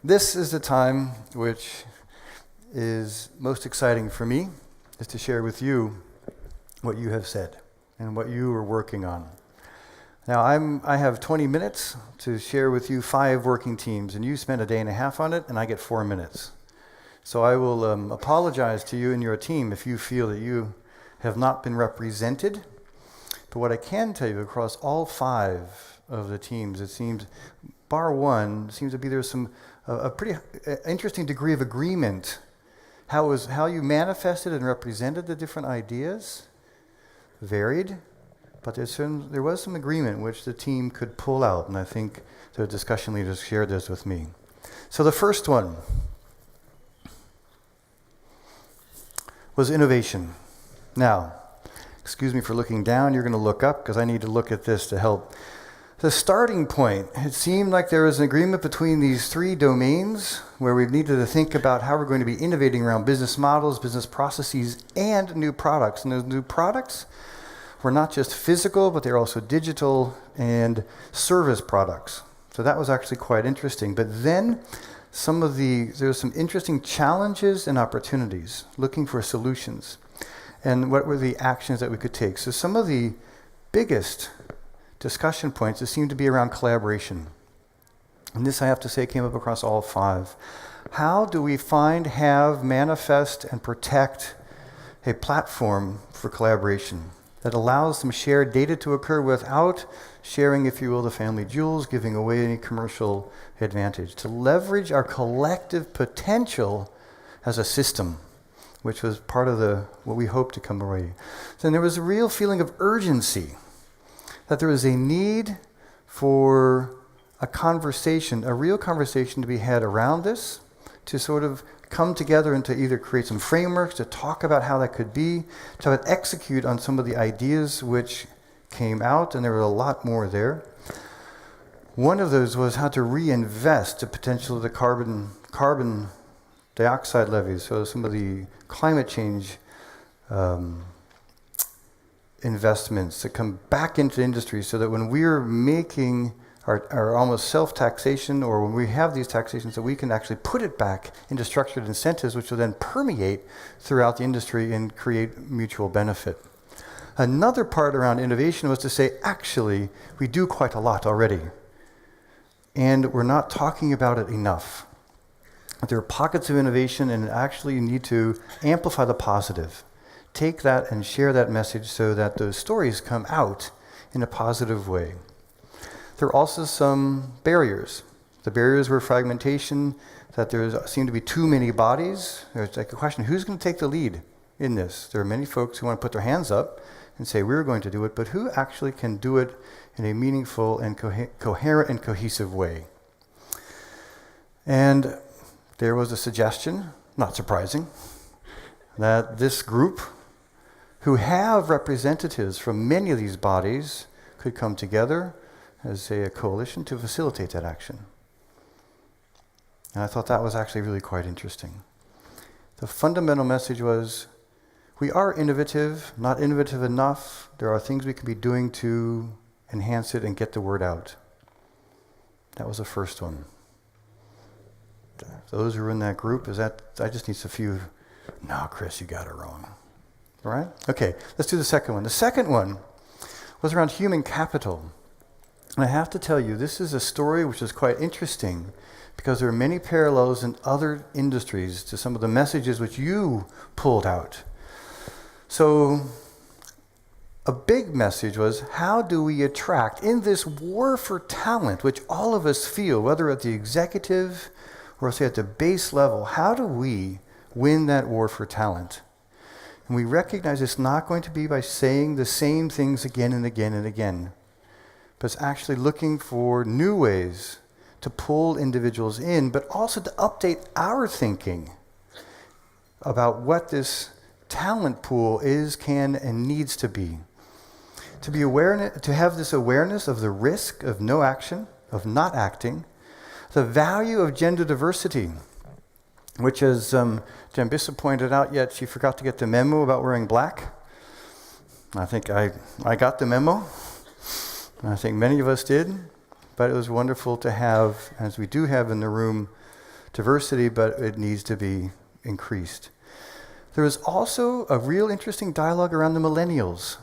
This is the time which is most exciting for me, is to share with you what you have said and what you are working on. Now, I have 20 minutes to share with you 5 working teams, and you spend a day and a half on it, and I get 4 minutes. So I will apologize to you and your team if you feel that you have not been represented. But what I can tell you, across all 5 of the teams, it seems, bar one, seems to be there's a pretty interesting degree of agreement. How you manifested and represented the different ideas varied, but there was some agreement which the team could pull out, and I think the discussion leaders shared this with me. So the first one was innovation. Now, excuse me for looking down, you're going to look up because I need to look at this to help. The starting point, it seemed like there was an agreement between these 3 domains where we needed to think about how we're going to be innovating around business models, business processes, and new products. And those new products were not just physical, but they're also digital and service products. So that was actually quite interesting. But then there were some interesting challenges and opportunities, looking for solutions. And what were the actions that we could take? So some of the biggest discussion points that seemed to be around collaboration. And this, I have to say, came up across all 5. How do we have, manifest, and protect a platform for collaboration that allows some shared data to occur without sharing, if you will, the family jewels, giving away any commercial advantage, to leverage our collective potential as a system, which was part of what we hoped to come away. Then there was a real feeling of urgency, that there was a need for a real conversation to be had around this, to sort of come together and to either create some frameworks, to talk about how that could be, to execute on some of the ideas which came out, and there were a lot more there. One of those was how to reinvest the potential of the carbon dioxide levies, so some of the climate change investments that come back into industry, so that when we're making our almost self-taxation, or when we have these taxations, that we can actually put it back into structured incentives, which will then permeate throughout the industry and create mutual benefit. Another part around innovation was to say, actually, we do quite a lot already, and we're not talking about it enough. There are pockets of innovation, and actually you need to amplify the positive. Take that and share that message so that those stories come out in a positive way. There are also some barriers. The barriers were fragmentation, that there seemed to be too many bodies. There's like a question, who's going to take the lead in this? There are many folks who want to put their hands up and say, we're going to do it, but who actually can do it in a meaningful and coherent and cohesive way? And there was a suggestion, not surprising, that this group, who have representatives from many of these bodies, could come together as a coalition to facilitate that action. And I thought that was actually really quite interesting. The fundamental message was, we are innovative, not innovative enough. There are things we can be doing to enhance it and get the word out. That was the first one. Those who were in that group, I just need a few, no, Chris, you got it wrong. All right? Okay, let's do the second one. The second one was around human capital. And I have to tell you, this is a story which is quite interesting, because there are many parallels in other industries to some of the messages which you pulled out. So a big message was, how do we attract, in this war for talent, which all of us feel, whether at the executive or say at the base level, how do we win that war for talent? And we recognize it's not going to be by saying the same things again and again and again, but it's actually looking for new ways to pull individuals in, but also to update our thinking about what this talent pool is, can, and needs to be. To have this awareness of the risk of no action, of not acting, the value of gender diversity, which, as Jen Bissell pointed out, yet she forgot to get the memo about wearing black. I think I got the memo. I think many of us did, but it was wonderful to have, as we do have in the room, diversity, but it needs to be increased. There was also a real interesting dialogue around the millennials,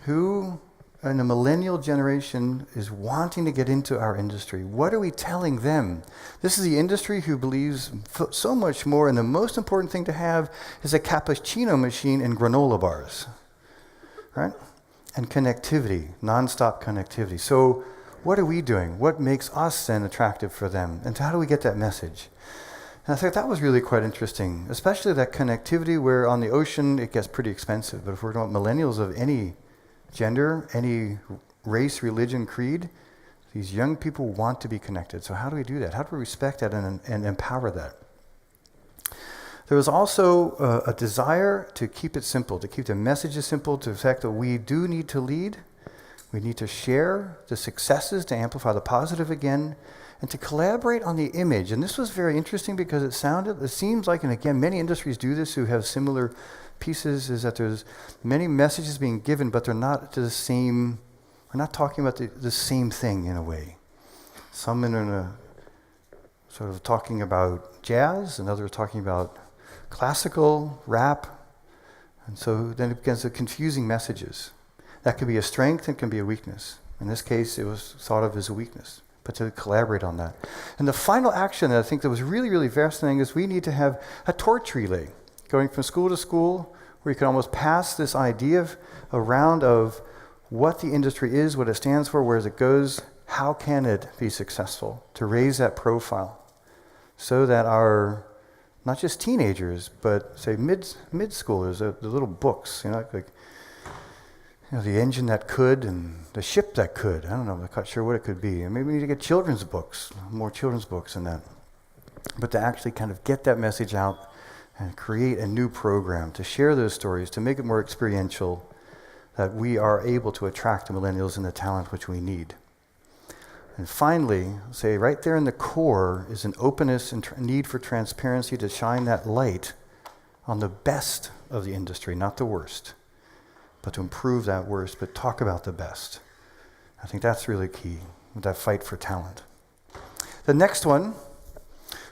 who in the millennial generation is wanting to get into our industry. What are we telling them? This is the industry who believes so much more, and the most important thing to have is a cappuccino machine and granola bars, right? And connectivity, nonstop connectivity. So what are we doing? What makes us then attractive for them? And how do we get that message? And I think that was really quite interesting, especially that connectivity where on the ocean it gets pretty expensive. But if we're talking millennials of any gender, any race, religion, creed, these young people want to be connected. So how do we do that? How do we respect that and empower that? There was also a desire to keep it simple, to keep the messages simple, to the fact that we do need to lead. We need to share the successes to amplify the positive again, and to collaborate on the image. And this was very interesting because it seems like, and again, many industries do this who have similar pieces, is that there's many messages being given, but they're not to the same, we're not talking about the same thing in a way. Some in a sort of talking about jazz, and others talking about classical, rap, and so then it becomes confusing messages. That can be a strength and can be a weakness. In this case, it was thought of as a weakness, but to collaborate on that. And the final action that I think that was really, really fascinating is we need to have a torch relay going from school to school where you can almost pass this idea around of what the industry is, what it stands for, where it goes, how can it be successful, to raise that profile so that our, not just teenagers, but say mid-schoolers, the little books, like the engine that could and the ship that could. I don't know, I'm not quite sure what it could be. And maybe we need to get children's books, more children's books than that. But to actually kind of get that message out and create a new program, to share those stories, to make it more experiential, that we are able to attract the millennials and the talent which we need. And finally, say right there in the core is an openness and need for transparency to shine that light on the best of the industry, not the worst, but to improve that worst, but talk about the best. I think that's really key, with that fight for talent. The next one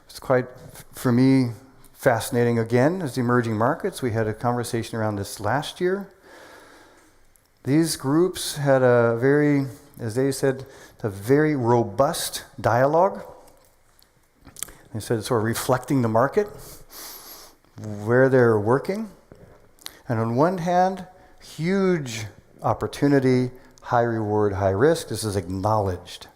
was quite, for me, fascinating again, is the emerging markets. We had a conversation around this last year. These groups had a very, as they said, a very robust dialogue. They said sort of reflecting the market, where they're working. And on one hand, huge opportunity, high reward, high risk. This is acknowledged.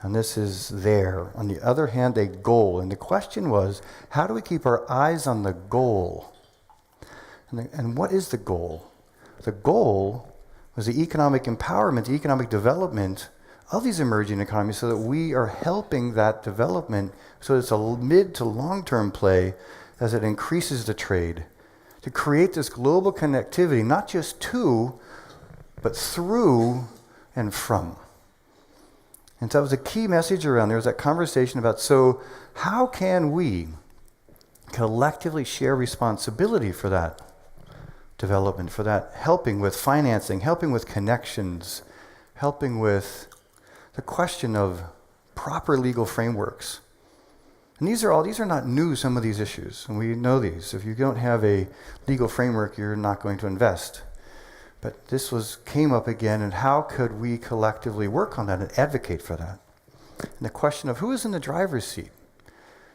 And this is there. On the other hand, a goal. And the question was, how do we keep our eyes on the goal? And what is the goal? The goal was the economic empowerment, the economic development of these emerging economies so that we are helping that development so it's a mid to long-term play as it increases the trade. To create this global connectivity, not just to, but through and from. And so that was a key message around there, was that conversation about, so how can we collectively share responsibility for that development, for that helping with financing, helping with connections, helping with the question of proper legal frameworks. And these are not new, some of these issues, and we know these. If you don't have a legal framework, you're not going to invest. But this came up again, and how could we collectively work on that and advocate for that? And the question of who is in the driver's seat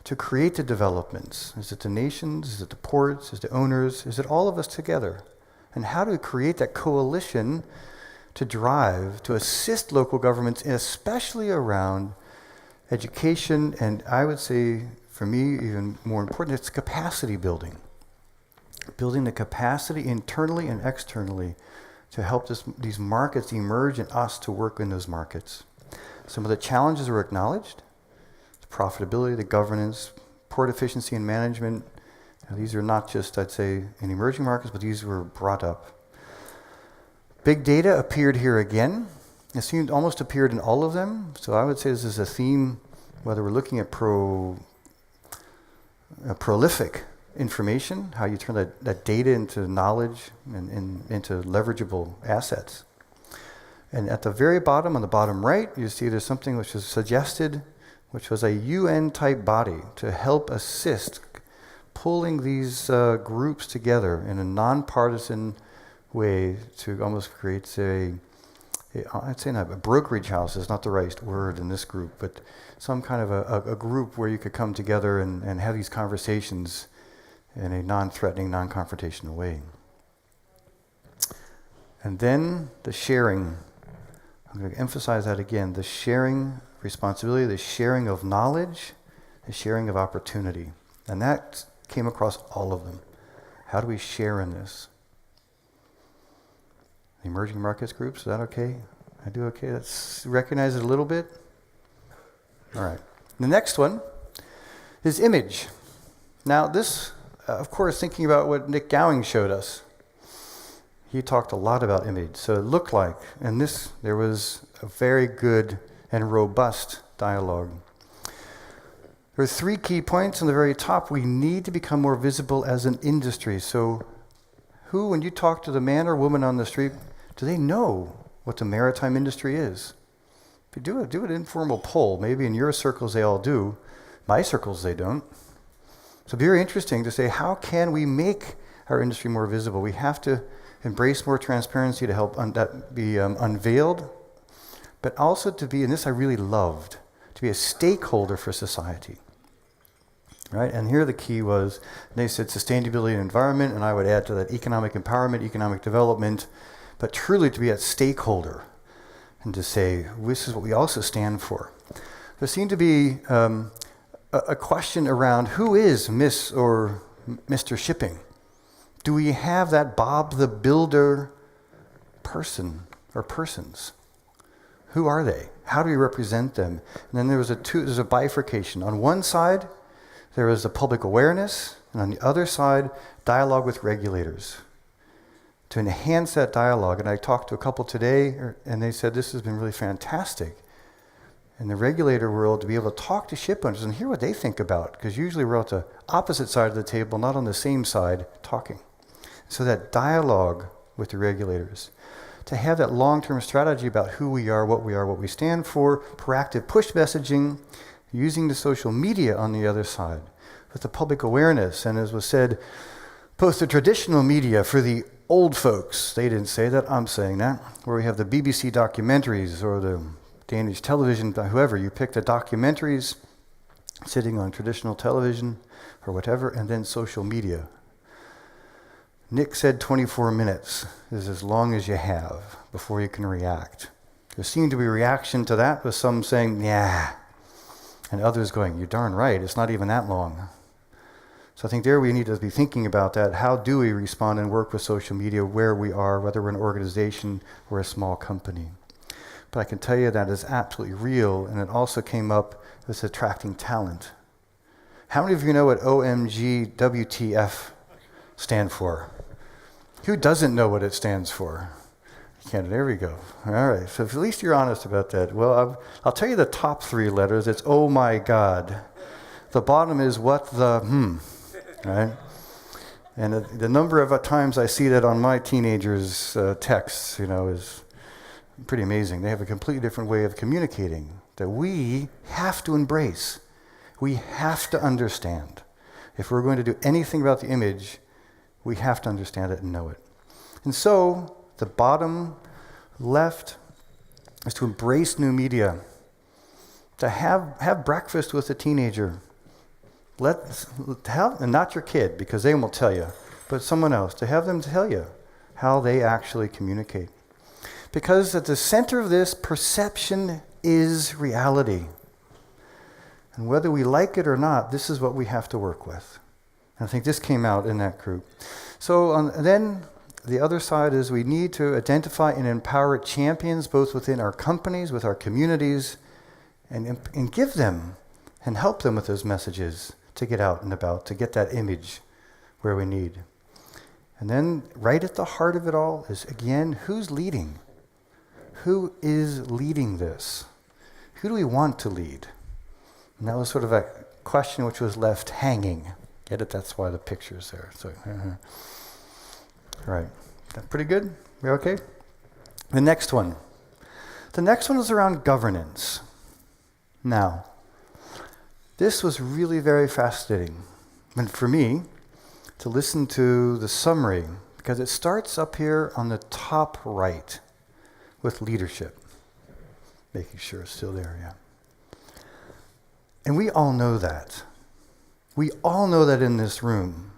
to create the developments? Is it the nations? Is it the ports? Is it the owners? Is it all of us together? And how do we create that coalition to drive, to assist local governments, and especially around education, and I would say, for me, even more important, it's capacity building. Building the capacity internally and externally to help these markets emerge and us to work in those markets. Some of the challenges were acknowledged. The profitability, the governance, port efficiency and management. These are not just, I'd say, in emerging markets, but these were brought up. Big data appeared here again. It seemed almost appeared in all of them. So I would say this is a theme, whether we're looking at prolific information, how you turn that data into knowledge and into leverageable assets. And at the very bottom, on the bottom right, you see there's something which is suggested which was a UN-type body to help assist pulling these groups together in a nonpartisan way to almost create I'd say not a brokerage house is not the right word in this group, but some kind of a group where you could come together and have these conversations in a non-threatening, non-confrontational way. And then the sharing. I'm going to emphasize that again. The sharing responsibility, the sharing of knowledge, the sharing of opportunity. And that came across all of them. How do we share in this? The emerging markets groups, is that okay? I do okay? Let's recognize it a little bit. All right. The next one is image. Now this, of course, thinking about what Nick Gowing showed us, he talked a lot about image. So it looked like, and there was a very good and robust dialogue. There are 3 key points on the very top. We need to become more visible as an industry. So when you talk to the man or woman on the street, do they know what the maritime industry is? If you do an informal poll, maybe in your circles they all do, my circles they don't. So very interesting to say, how can we make our industry more visible? We have to embrace more transparency to help that be unveiled, but also to be, and this I really loved, to be a stakeholder for society. Right? And here the key was, they said sustainability and environment, and I would add to that economic empowerment, economic development, but truly to be a stakeholder and to say, this is what we also stand for. There seemed to be a question around who is Miss or Mr. Shipping? Do we have that Bob the Builder person or persons? Who are they? How do we represent them? And then there's a bifurcation. On one side, there was the public awareness, and on the other side, dialogue with regulators. To enhance that dialogue, and I talked to a couple today, and they said this has been really fantastic in the regulator world to be able to talk to ship owners and hear what they think about, because usually we're at the opposite side of the table, not on the same side, talking. So that dialogue with the regulators, to have that long-term strategy about who we are, what we stand for, proactive push messaging, using the social media on the other side, with the public awareness, and as was said, both the traditional media for the old folks, they didn't say that, I'm saying that, where we have the BBC documentaries or the Danish television, whoever, you pick the documentaries sitting on traditional television or whatever, and then social media. Nick said 24 minutes is as long as you have before you can react. There seemed to be a reaction to that with some saying, yeah, and others going, you're darn right, it's not even that long. So I think there we need to be thinking about that. How do we respond and work with social media where we are, whether we're an organization or a small company? But I can tell you that is absolutely real, and it also came up with attracting talent. How many of you know what OMG WTF stand for? Who doesn't know what it stands for? There we go. All right, so at least you're honest about that. Well, I'll tell you the top 3 letters. It's oh my God. The bottom is what the right? And the number of times I see that on my teenagers' texts, is pretty amazing. They have a completely different way of communicating that we have to embrace. We have to understand. If we're going to do anything about the image, we have to understand it and know it. And so, the bottom left is to embrace new media, to have breakfast with a teenager. And not your kid, because they won't tell you, but someone else, to have them tell you how they actually communicate. Because at the center of this, perception is reality. And whether we like it or not, this is what we have to work with. And I think this came out in that group. So then the other side is we need to identify and empower champions, both within our companies, with our communities, and give them and help them with those messages to get out and about, to get that image where we need. And then right at the heart of it all is, again, who's leading? Who is leading this? Who do we want to lead? And that was sort of a question which was left hanging. Get it? That's why the picture's there. So, right. That pretty good? We okay? The next one. The next one is around governance. Now, this was really very fascinating. And for me, to listen to the summary, because it starts up here on the top right with leadership. Making sure it's still there, yeah. And we all know that. We all know that in this room,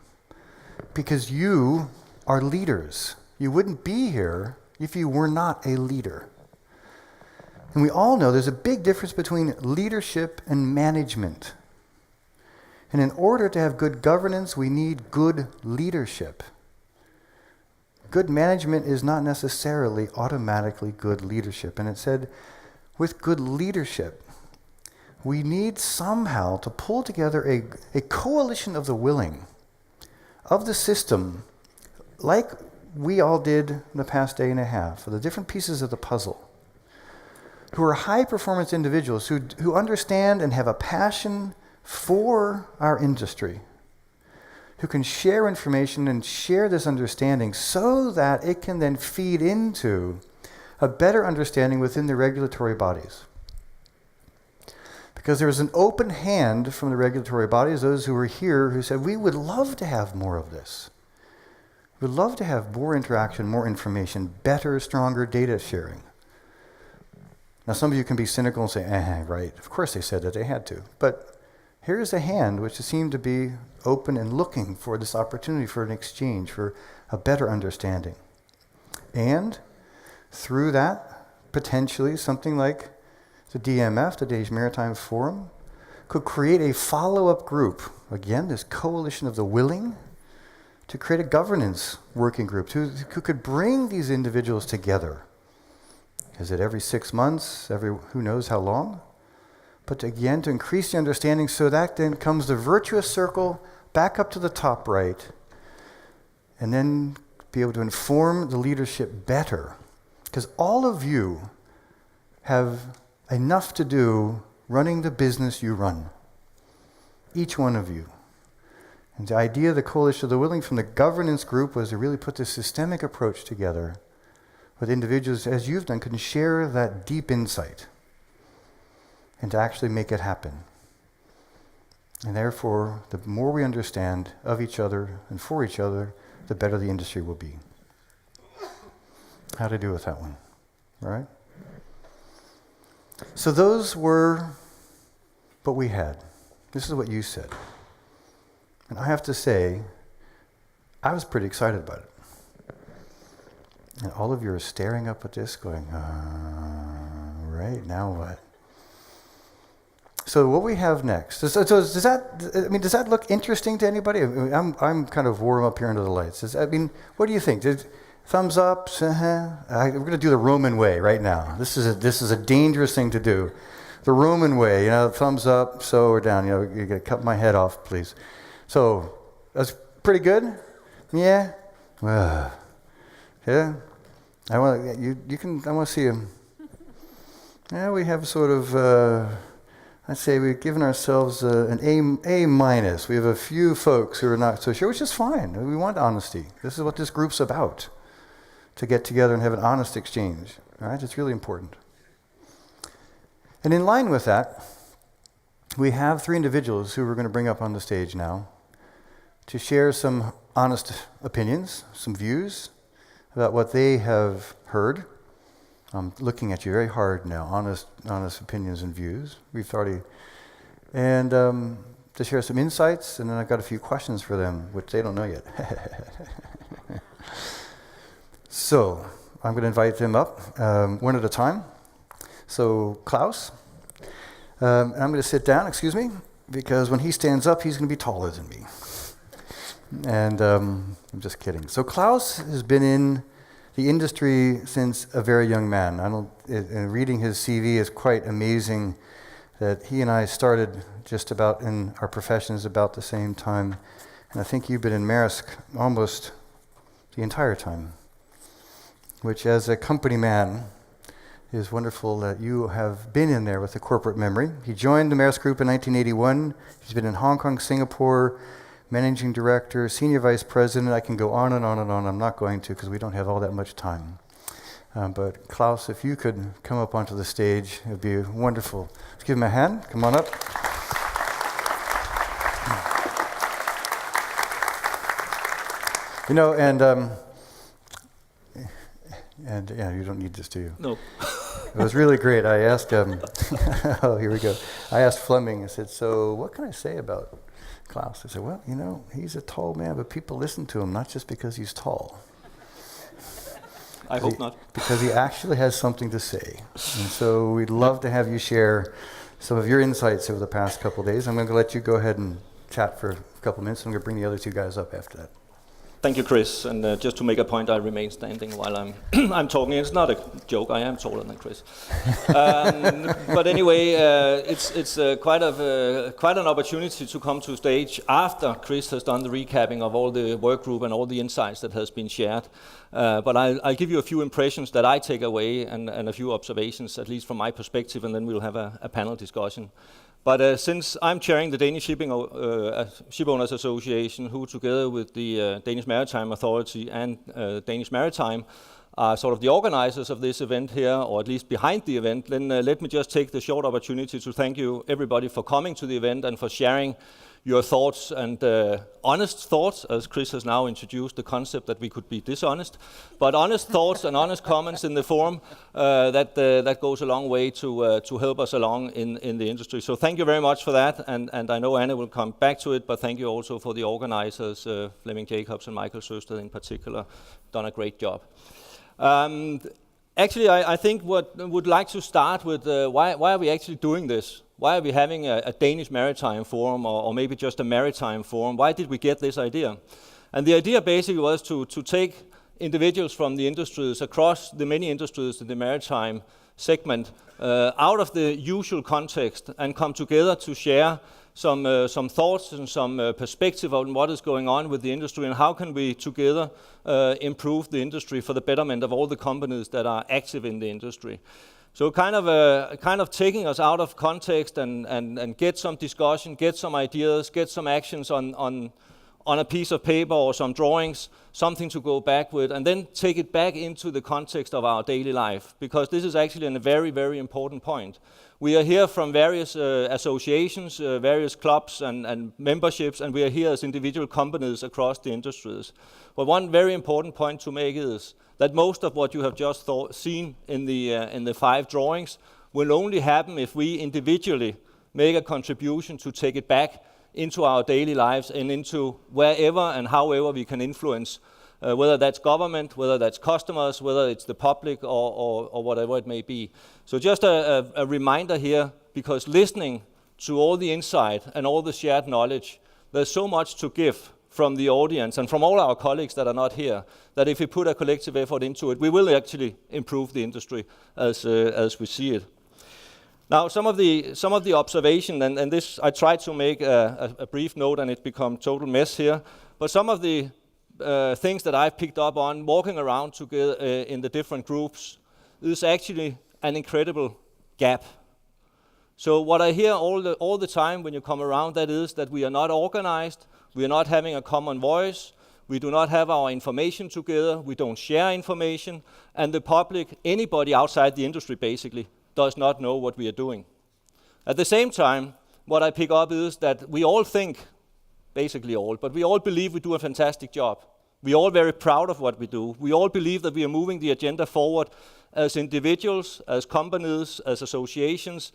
because you are leaders. You wouldn't be here if you were not a leader. And we all know there's a big difference between leadership and management. And in order to have good governance, we need good leadership. Good management is not necessarily automatically good leadership. And it said, with good leadership, we need somehow to pull together a coalition of the willing, of the system, like we all did in the past day and a half, for the different pieces of the puzzle, who are high-performance individuals who understand and have a passion for our industry, who can share information and share this understanding so that it can then feed into a better understanding within the regulatory bodies. Because there was an open hand from the regulatory bodies, those who were here, who said, we would love to have more of this. We'd love to have more interaction, more information, better, stronger data sharing. Now, some of you can be cynical and say, right, of course they said that they had to. But here's a hand which seemed to be open and looking for this opportunity for an exchange, for a better understanding. And through that, potentially something like the DMF, the Danish Maritime Forum, could create a follow-up group, again, this coalition of the willing, to create a governance working group who could bring these individuals together. Is it every 6 months, who knows how long? But again, to increase the understanding, so that then comes the virtuous circle back up to the top right, and then be able to inform the leadership better. Because all of you have enough to do running the business you run. Each one of you. And the idea of the Coalition of the Willing from the governance group was to really put this systemic approach together with individuals, as you've done, can share that deep insight and to actually make it happen. And therefore, the more we understand of each other and for each other, the better the industry will be. How to do with that one, all right? So those were what we had. This is what you said. And I have to say, I was pretty excited about it. And all of you are staring up at this going, right, now what? So what we have next, does that look interesting to anybody? I'm kind of warm up here under the lights. What do you think? Thumbs up? We're going to do the Roman way right now. This is a dangerous thing to do. The Roman way, thumbs up, so or down. You got to cut my head off, please. So that's pretty good. Yeah. Yeah. I want to see him. Yeah, we have sort of. I'd say we've given ourselves an A minus. We have a few folks who are not so sure, which is fine. We want honesty. This is what this group's about, to get together and have an honest exchange. All right, it's really important. And in line with that, we have 3 individuals who we're going to bring up on the stage now to share some honest opinions, some views about what they have heard. I'm looking at you very hard now, honest opinions and views. And to share some insights, and then I've got a few questions for them, which they don't know yet. So I'm going to invite them up one at a time. So Claus, and I'm going to sit down, because when he stands up, he's going to be taller than me. And I'm just kidding. So Claus has been in the industry since a very young man. And reading his CV is quite amazing that he and I started just about in our professions about the same time. And I think you've been in Maersk almost the entire time, which as a company man is wonderful that you have been in there with the corporate memory. He joined the Maersk Group in 1981. He's been in Hong Kong, Singapore, managing director, senior vice president. I can go on and on and on. I'm not going to because we don't have all that much time. But Claus, if you could come up onto the stage, it would be wonderful. Let's give him a hand. Come on up. You know, and yeah, you don't need this, do you? No. It was really great. I asked, oh, here we go. I asked Fleming, I said, so what can I say about Claus? I said, well, you know, he's a tall man, but people listen to him, not just because he's tall. I hope not. Because he actually has something to say. And so we'd love to have you share some of your insights over the past couple of days. I'm going to let you go ahead and chat for a couple of minutes. I'm going to bring the other two guys up after that. Thank you, Chris. And just to make a point, I remain standing while I'm I'm talking. It's not a joke. I am taller than Chris. But anyway, it's quite an opportunity to come to stage after Chris has done the recapping of all the work group and all the insights that has been shared. But I'll give you a few impressions that I take away and a few observations, at least from my perspective, and then we'll have a panel discussion. But since I'm chairing the Danish Shipowners Association, who together with the Danish Maritime Authority and Danish Maritime are sort of the organizers of this event here, or at least behind the event, then let me just take the short opportunity to thank you everybody for coming to the event and for sharing your thoughts and honest thoughts, as Chris has now introduced the concept that we could be dishonest, but honest thoughts and honest comments in the forum that goes a long way to help us along in the industry. So thank you very much for that, and I know Anna will come back to it, but thank you also for the organizers, Flemming Jacobs and Michael Søsted in particular, done a great job. Actually, I think would like to start with why are we actually doing this? Why are we having a Danish Maritime Forum or maybe just a Maritime Forum? Why did we get this idea? And the idea basically was to take individuals from the industries across the many industries in the maritime segment out of the usual context and come together to share some thoughts and some perspective on what is going on with the industry and how can we together improve the industry for the betterment of all the companies that are active in the industry. So kind of taking us out of context and get some discussion, get some ideas, get some actions on a piece of paper or some drawings, something to go back with, and then take it back into the context of our daily life, because this is actually a very, very important point. We are here from various associations, various clubs and memberships, and we are here as individual companies across the industries. But one very important point to make is that most of what you have just seen in the 5 drawings will only happen if we individually make a contribution to take it back into our daily lives and into wherever and however we can influence, whether that's government, whether that's customers, whether it's the public or whatever it may be. So just a reminder here, because listening to all the insight and all the shared knowledge, there's so much to give from the audience and from all our colleagues that are not here, that if we put a collective effort into it, we will actually improve the industry as we see it. Now, some of the observation, and this I tried to make a brief note, and it's become total mess here. But some of the things that I've picked up on walking around together in the different groups is actually an incredible gap. So what I hear all the time when you come around, that is that we are not organized, we are not having a common voice, we do not have our information together, we don't share information, and the public, anybody outside the industry basically, does not know what we are doing. At the same time, what I pick up is that we all think, basically all, but we all believe we do a fantastic job. We are all very proud of what we do. We all believe that we are moving the agenda forward as individuals, as companies, as associations,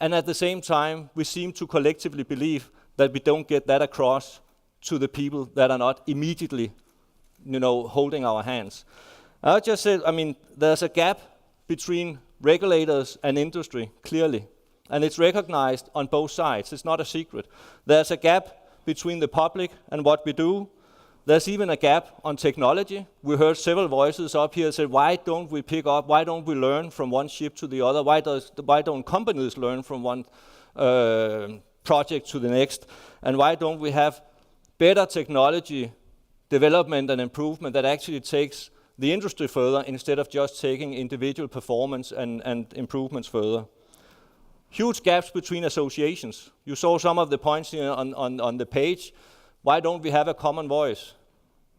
and at the same time, we seem to collectively believe that we don't get that across to the people that are not immediately, holding our hands. I just said, there's a gap between regulators and industry, clearly. And it's recognized on both sides. It's not a secret. There's a gap between the public and what we do. There's even a gap on technology. We heard several voices up here say, why don't we pick up, why don't we learn from one ship to the other? Why don't companies learn from one project to the next? And why don't we have better technology development and improvement that actually takes the industry further instead of just taking individual performance and improvements further? Huge gaps between associations. You saw some of the points here on the page. Why don't we have a common voice?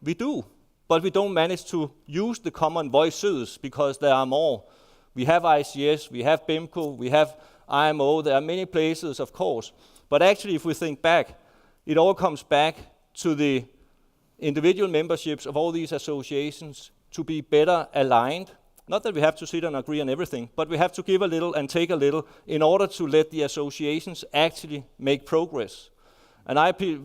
We do, but we don't manage to use the common voices because there are more. We have ICS, we have BIMCO, we have IMO, there are many places, of course. But actually, if we think back, it all comes back to the individual memberships of all these associations to be better aligned. Not that we have to sit and agree on everything, but we have to give a little and take a little in order to let the associations actually make progress. And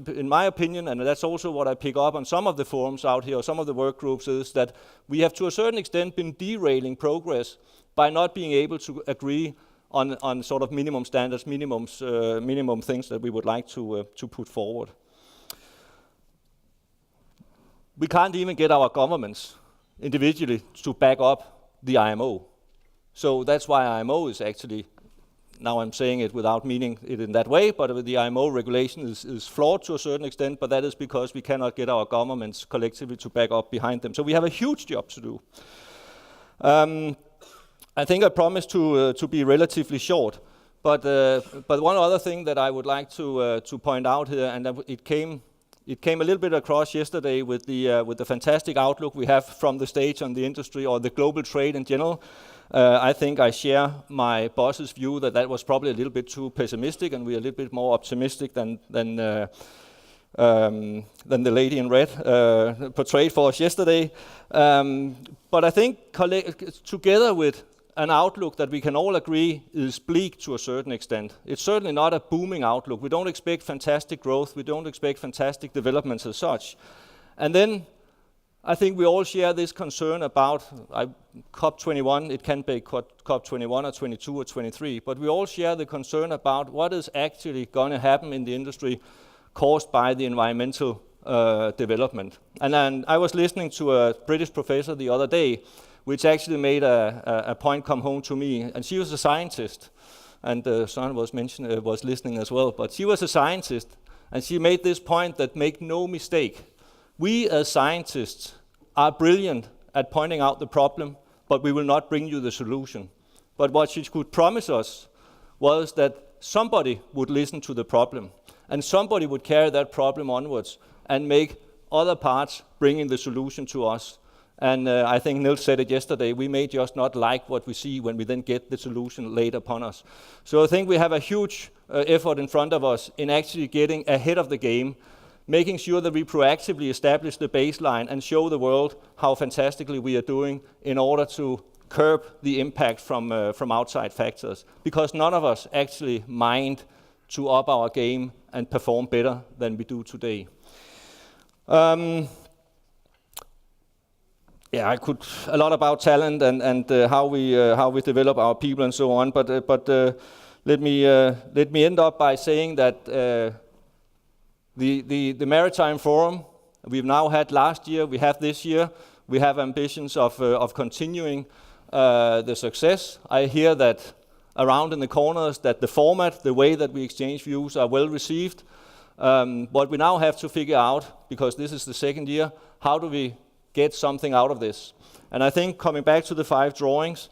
in my opinion, and that's also what I pick up on some of the forums out here, or some of the work groups, is that we have to a certain extent been derailing progress by not being able to agree on sort of minimum standards, minimum things that we would like to put forward. We can't even get our governments individually to back up the IMO. So that's why IMO is actually, now I'm saying it without meaning it in that way, but the IMO regulation is flawed to a certain extent, but that is because we cannot get our governments collectively to back up behind them. So we have a huge job to do. I think I promised to be relatively short, but one other thing that I would like to point out here, and it came a little bit across yesterday with the fantastic outlook we have from the stage on the industry or the global trade in general. I think I share my boss's view that was probably a little bit too pessimistic, and we're a little bit more optimistic than the lady in red portrayed for us yesterday. But I think together with an outlook that we can all agree is bleak to a certain extent. It's certainly not a booming outlook. We don't expect fantastic growth. We don't expect fantastic developments as such. And then I think we all share this concern about COP21. It can be COP21 or 22 or 23, but we all share the concern about what is actually going to happen in the industry caused by the environmental development. And I was listening to a British professor the other day, which actually made a point come home to me. And she was a scientist, and Søren was listening as well. But she was a scientist, and she made this point that make no mistake. We as scientists are brilliant at pointing out the problem, but we will not bring you the solution. But what she could promise us was that somebody would listen to the problem, and somebody would carry that problem onwards and make other parts bringing the solution to us. And I think Niels said it yesterday, we may just not like what we see when we then get the solution laid upon us. So I think we have a huge effort in front of us in actually getting ahead of the game, making sure that we proactively establish the baseline and show the world how fantastically we are doing in order to curb the impact from outside factors. Because none of us actually mind to up our game and perform better than we do today. Yeah, I could a lot about talent and how we develop our people and so on. But let me end up by saying that the Maritime Forum we've now had last year, we have this year. We have ambitions of continuing the success. I hear that around in the corners that the format, the way that we exchange views, are well received. What we now have to figure out, because this is the second year, how do we get something out of this? And I think coming back to the 5 drawings,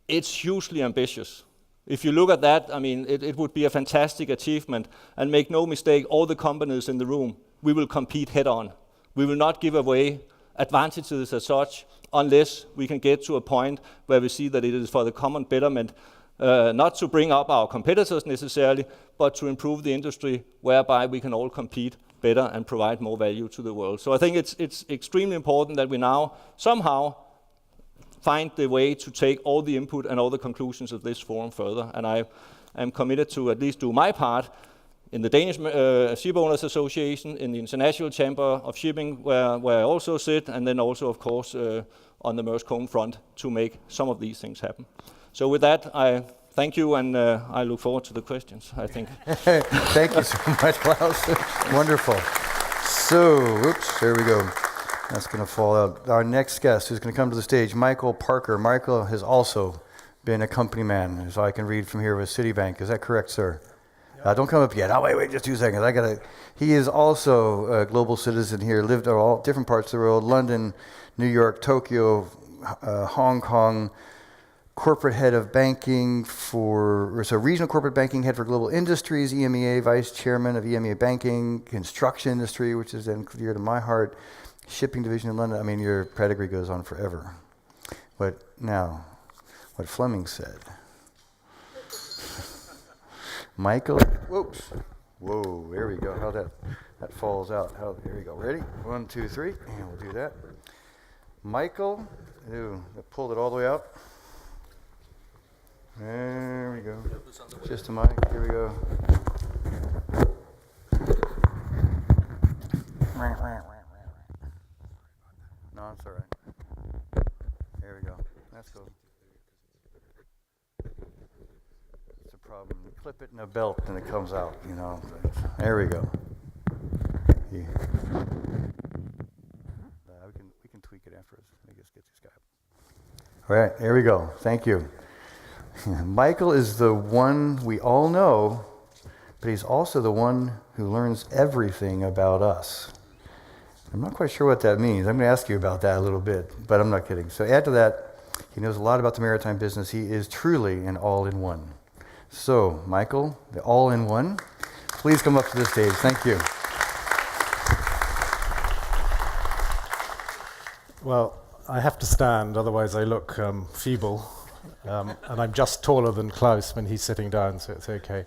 it's hugely ambitious. If you look at that, I mean, it would be a fantastic achievement. And make no mistake, all the companies in the room, we will compete head on. We will not give away advantages as such unless we can get to a point where we see that it is for the common betterment, not to bring up our competitors necessarily, but to improve the industry whereby we can all compete better and provide more value to the world. So I think it's extremely important that we now somehow find the way to take all the input and all the conclusions of this forum further. And I am committed to at least do my part in the Danish Shipowners Association, in the International Chamber of Shipping, where I also sit, and then also, of course, on the Maersk home front to make some of these things happen. So with that, I thank you, and I look forward to the questions, I think. Thank you so much, Claus. Wonderful. So, oops, there we go. That's going to fall out. Our next guest who's going to come to the stage, Michael Parker. Michael has also been a company man, so I can read from here with Citibank. Is that correct, sir? Yep. Don't come up yet. Oh, wait, just 2 seconds. He is also a global citizen here, lived in all different parts of the world, London, New York, Tokyo, Hong Kong, corporate head of banking regional corporate banking head for global industries, EMEA, vice chairman of EMEA banking, construction industry, which is then dear to my heart, shipping division in London. I mean, your pedigree goes on forever. But now, what Fleming said. Michael, whoops, whoa, there we go. How'd that that falls out. Oh, here we go. Ready? 1, 2, 3, and we'll do that. Michael, ooh, I pulled it all the way up. There we go. Just a mic. Here we go. No, it's all right. There we go. That's cool. It's a problem. You clip it in a belt and it comes out, you know. There we go. Yeah. We can tweak it afterwards. Let me just get this guy up. All right, there we go. Thank you. Michael is the one we all know, but he's also the one who learns everything about us. I'm not quite sure what that means. I'm going to ask you about that a little bit, but I'm not kidding. So add to that, he knows a lot about the maritime business. He is truly an all-in-one. So, Michael, the all-in-one, please come up to the stage. Thank you. Well, I have to stand, otherwise I look feeble. And I'm just taller than Claus when he's sitting down, so it's okay.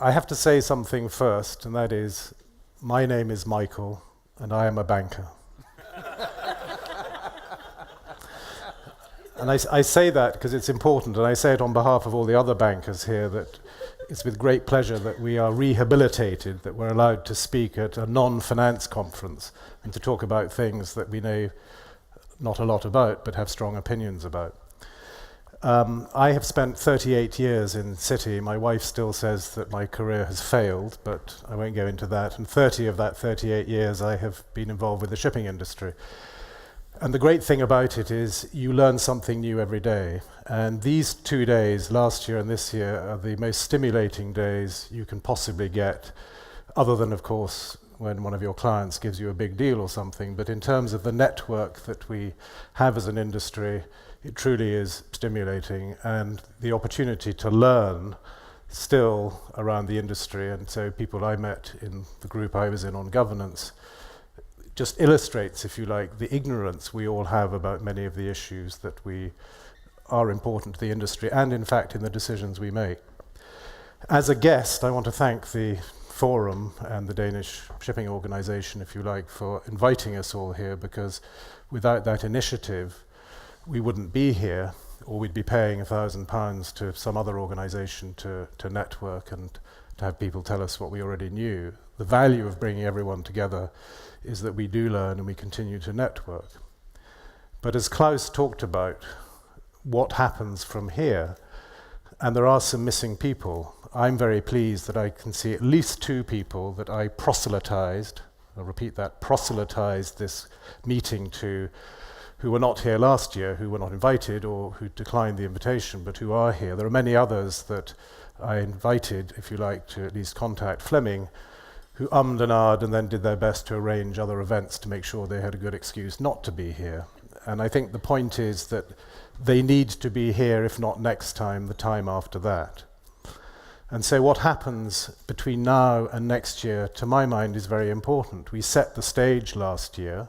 I have to say something first, and that is, my name is Michael, and I am a banker. And I say that because it's important, and I say it on behalf of all the other bankers here, that it's with great pleasure that we are rehabilitated, that we're allowed to speak at a non-finance conference and to talk about things that we know not a lot about, but have strong opinions about. I have spent 38 years in Citi. My wife still says that my career has failed, but I won't go into that. And 30 of that 38 years I have been involved with the shipping industry. And the great thing about it is you learn something new every day. And these 2 days, last year and this year, are the most stimulating days you can possibly get, other than, of course, when one of your clients gives you a big deal or something. But in terms of the network that we have as an industry, it truly is stimulating, and the opportunity to learn still around the industry. And so people I met in the group I was in on governance just illustrates, if you like, the ignorance we all have about many of the issues that we are important to the industry and, in fact, in the decisions we make. As a guest, I want to thank the Forum and the Danish Shipping Organization, if you like, for inviting us all here, because without that initiative, we wouldn't be here, or we'd be paying £1,000 to some other organisation to network and to have people tell us what we already knew. The value of bringing everyone together is that we do learn and we continue to network. But as Claus talked about, what happens from here, and there are some missing people. I'm very pleased that I can see at least 2 people that I proselytized, I'll repeat that, proselytized this meeting to, who were not here last year, who were not invited or who declined the invitation, but who are here. There are many others that I invited, if you like, to at least contact Fleming, who ummed and ahed and then did their best to arrange other events to make sure they had a good excuse not to be here. And I think the point is that they need to be here, if not next time, the time after that. And so what happens between now and next year, to my mind, is very important. We set the stage last year,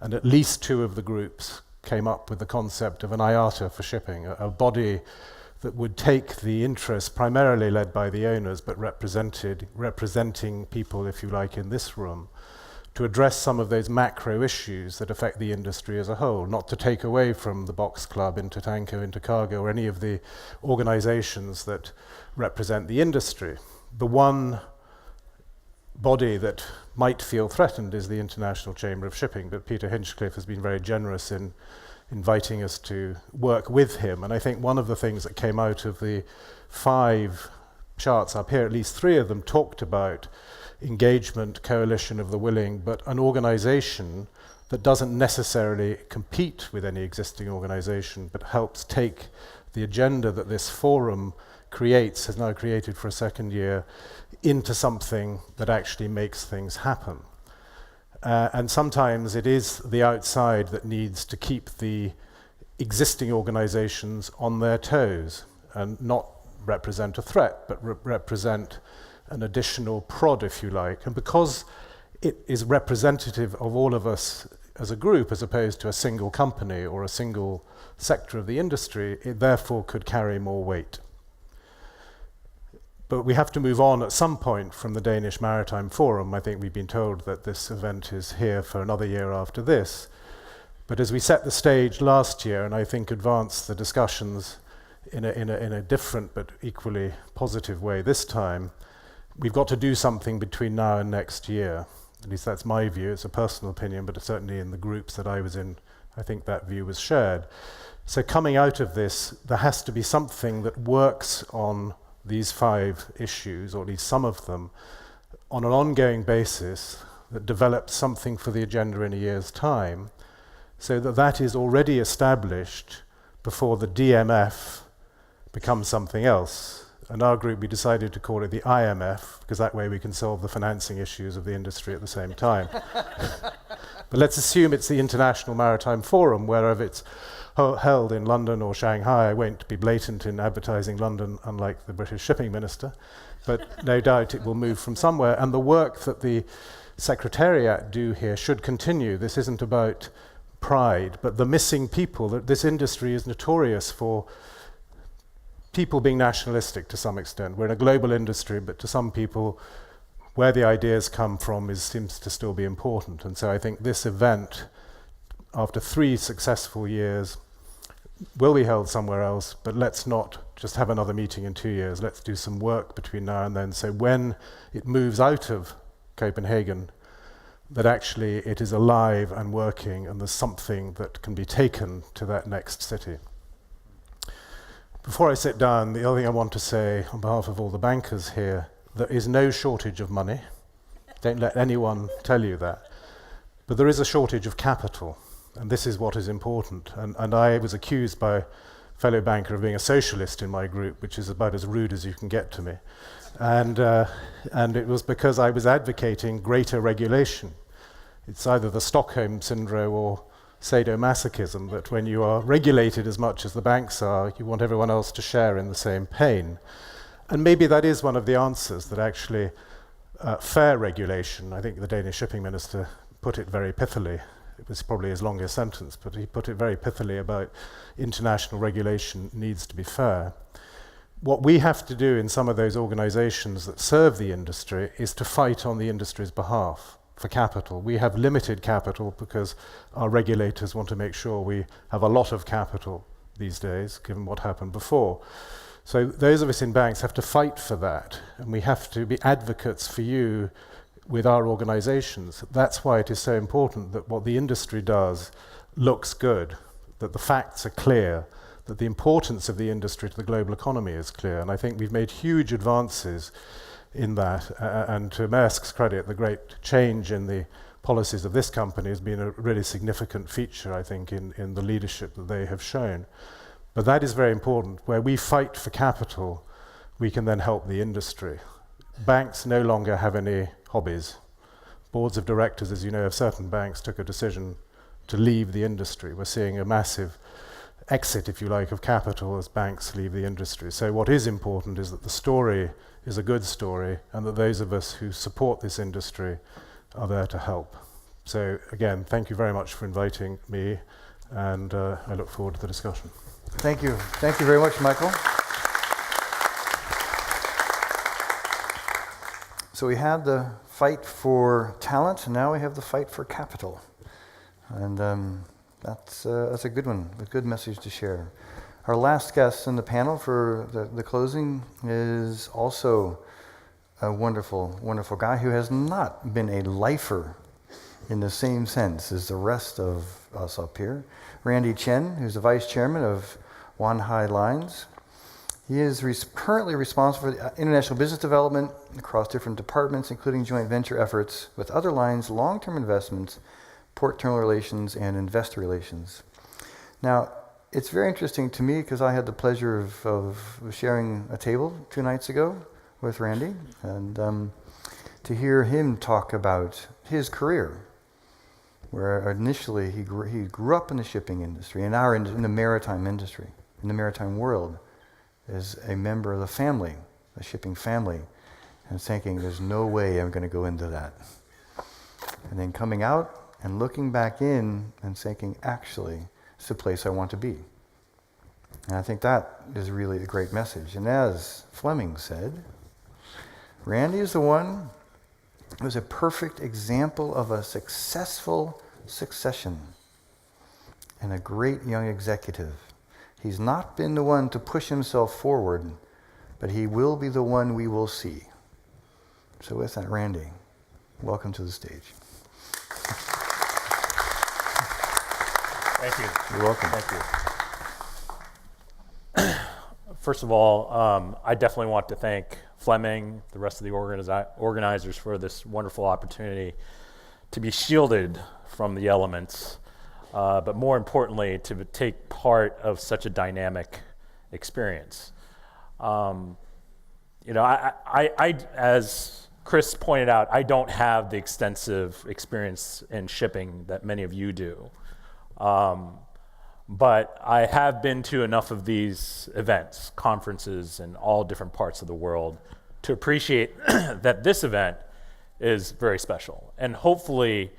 and at least 2 of the groups came up with the concept of an IATA for shipping, a body that would take the interests primarily led by the owners, but representing people, if you like, in this room, to address some of those macro issues that affect the industry as a whole, not to take away from the Box Club, Intertanko, Intercargo, or any of the organizations that represent the industry. The one body that might feel threatened is the International Chamber of Shipping, but Peter Hinchcliffe has been very generous in inviting us to work with him. And I think one of the things that came out of the 5 charts up here, at least 3 of them talked about engagement, coalition of the willing, but an organization that doesn't necessarily compete with any existing organization, but helps take the agenda that this forum creates, has now created for a second year, into something that actually makes things happen. And sometimes it is the outside that needs to keep the existing organizations on their toes and not represent a threat, but represent an additional prod, if you like. And because it is representative of all of us as a group, as opposed to a single company or a single sector of the industry, it therefore could carry more weight. But we have to move on at some point from the Danish Maritime Forum. I think we've been told that this event is here for another year after this. But as we set the stage last year, and I think advanced the discussions in a different but equally positive way this time, we've got to do something between now and next year. At least that's my view. It's a personal opinion, but certainly in the groups that I was in, I think that view was shared. So coming out of this, there has to be something that works on these 5 issues, or at least some of them, on an ongoing basis that develops something for the agenda in a year's time, so that that is already established before the DMF becomes something else. And our group, we decided to call it the IMF, because that way we can solve the financing issues of the industry at the same time. But let's assume it's the International Maritime Forum, wherever it's held in London or Shanghai. I won't be blatant in advertising London, unlike the British shipping minister, but no doubt it will move from somewhere. And the work that the Secretariat do here should continue. This isn't about pride, but the missing people. That this industry is notorious for people being nationalistic to some extent. We're in a global industry, but to some people, where the ideas come from seems to still be important. And so I think this event, after 3 successful years, will be held somewhere else, but let's not just have another meeting in 2 years. Let's do some work between now and then. So when it moves out of Copenhagen, that actually it is alive and working, and there's something that can be taken to that next city. Before I sit down, the other thing I want to say on behalf of all the bankers here, there is no shortage of money. Don't let anyone tell you that. But there is a shortage of capital, and this is what is important. And I was accused by a fellow banker of being a socialist in my group, which is about as rude as you can get to me. And it was because I was advocating greater regulation. It's either the Stockholm syndrome or sadomasochism, that when you are regulated as much as the banks are, you want everyone else to share in the same pain. And maybe that is one of the answers, that actually fair regulation, I think the Danish shipping minister put it very pithily. It was probably his longest sentence, but he put it very pithily about international regulation needs to be fair. What we have to do in some of those organizations that serve the industry is to fight on the industry's behalf for capital. We have limited capital because our regulators want to make sure we have a lot of capital these days, given what happened before. So those of us in banks have to fight for that, and we have to be advocates for you with our organizations. That's why it is so important that what the industry does looks good, that the facts are clear, that the importance of the industry to the global economy is clear. And I think we've made huge advances in that. And to Maersk's credit, the great change in the policies of this company has been a really significant feature, I think, in the leadership that they have shown. But that is very important. Where we fight for capital, we can then help the industry. Banks no longer have any hobbies. Boards of directors, as you know, of certain banks took a decision to leave the industry. We're seeing a massive exit, if you like, of capital as banks leave the industry. So what is important is that the story is a good story, and that those of us who support this industry are there to help. So again, thank you very much for inviting me, and I look forward to the discussion. Thank you. Thank you very much, Michael. So we had the fight for talent, and now we have the fight for capital. And that's a good one, a good message to share. Our last guest in the panel for the closing is also a wonderful, wonderful guy who has not been a lifer in the same sense as the rest of us up here. Randy Chen, who's the vice chairman of Wanhai Lines. He is currently responsible for the international business development across different departments, including joint venture efforts with other lines, long-term investments, port terminal relations, and investor relations. Now, it's very interesting to me because I had the pleasure of sharing a table 2 nights ago with Randy, and to hear him talk about his career, where initially he grew up in the shipping industry, in the maritime industry, in the maritime world, as a member of the family, a shipping family, and thinking, there's no way I'm going to go into that. And then coming out and looking back in and thinking, actually, it's the place I want to be. And I think that is really a great message. And as Fleming said, Randy is the one who is a perfect example of a successful succession and a great young executive. He's not been the one to push himself forward, but he will be the one we will see. So with that, Randy, welcome to the stage. Thank you. You're welcome. Thank you. First of all, I definitely want to thank Fleming, the rest of the organizers for this wonderful opportunity to be shielded from the elements, but more importantly, to take part of such a dynamic experience. As Chris pointed out, I don't have the extensive experience in shipping that many of you do. But I have been to enough of these events, conferences in all different parts of the world to appreciate that this event is very special. And hopefully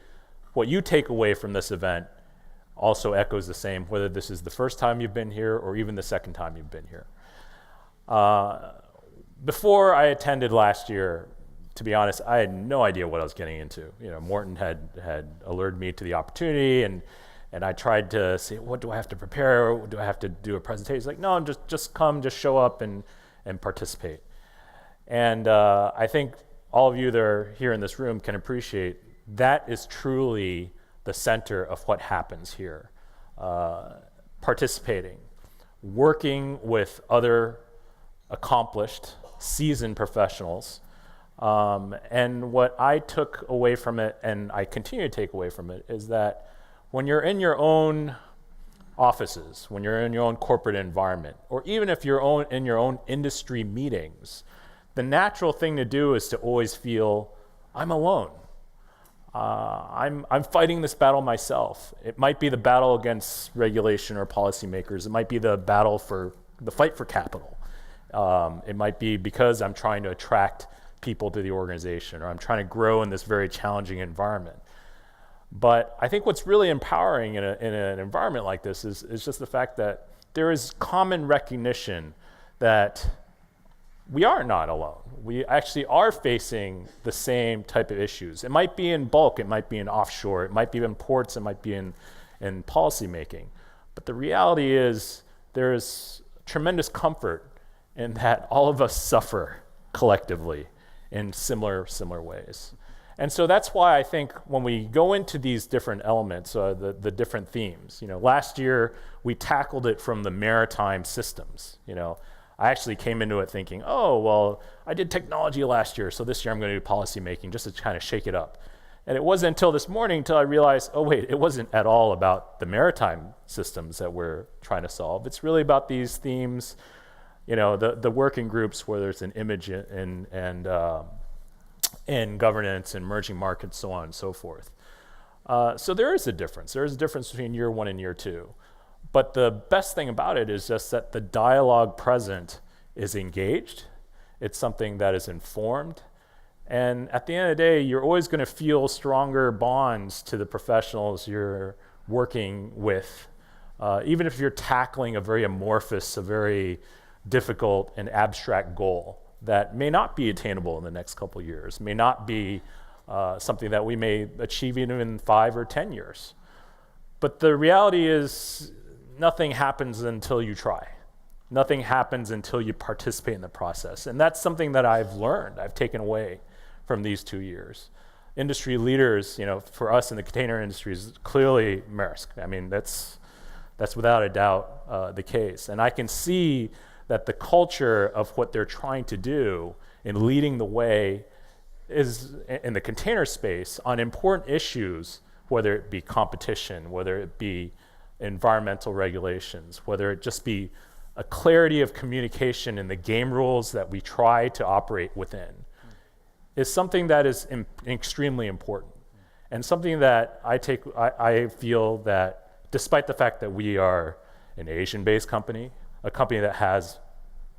what you take away from this event also echoes the same, whether this is the first time you've been here or even the second time you've been here. Before I attended last year, to be honest, I had no idea what I was getting into. Morten had alerted me to the opportunity, and I tried to say, what do I have to prepare? Do I have to do a presentation? He's like, no, just come, just show up and participate. And I think all of you that are here in this room can appreciate that is truly the center of what happens here. Participating, working with other accomplished, seasoned professionals. And what I took away from it, and I continue to take away from it, is that when you're in your own offices, when you're in your own corporate environment, or even if you're in your own industry meetings, the natural thing to do is to always feel, I'm alone. I'm fighting this battle myself. It might be the battle against regulation or policymakers. It might be the fight for capital. It might be because I'm trying to attract people to the organization, or I'm trying to grow in this very challenging environment. But I think what's really empowering in an environment like this is just the fact that there is common recognition that we are not alone. We actually are facing the same type of issues. It might be in bulk, it might be in offshore, it might be in ports, it might be in policy making. But the reality is there is tremendous comfort in that all of us suffer collectively in similar ways. And so that's why I think when we go into these different elements, the different themes, last year we tackled it from the maritime systems. I actually came into it thinking, oh, well, I did technology last year, so this year I'm going to do policy making just to kind of shake it up. And it wasn't until this morning until I realized, oh wait, it wasn't at all about the maritime systems that we're trying to solve. It's really about these themes, the working groups where there's an image and governance and emerging markets, so on and so forth. So there is a difference. There is a difference between year one and year two. But the best thing about it is just that the dialogue present is engaged. It's something that is informed. And at the end of the day, you're always going to feel stronger bonds to the professionals you're working with, even if you're tackling a very amorphous, a very difficult and abstract goal that may not be attainable in the next couple of years, may not be something that we may achieve even in 5 or 10 years. But the reality is nothing happens until you try. Nothing happens until you participate in the process. And that's something that I've learned, I've taken away from these 2 years. Industry leaders, for us in the container industry is clearly Maersk. I mean, that's without a doubt the case. And I can see that the culture of what they're trying to do in leading the way is in the container space on important issues, whether it be competition, whether it be environmental regulations, whether it just be a clarity of communication in the game rules that we try to operate within, is something that is extremely important. And something that I feel that despite the fact that we are an Asian-based company, a company that has,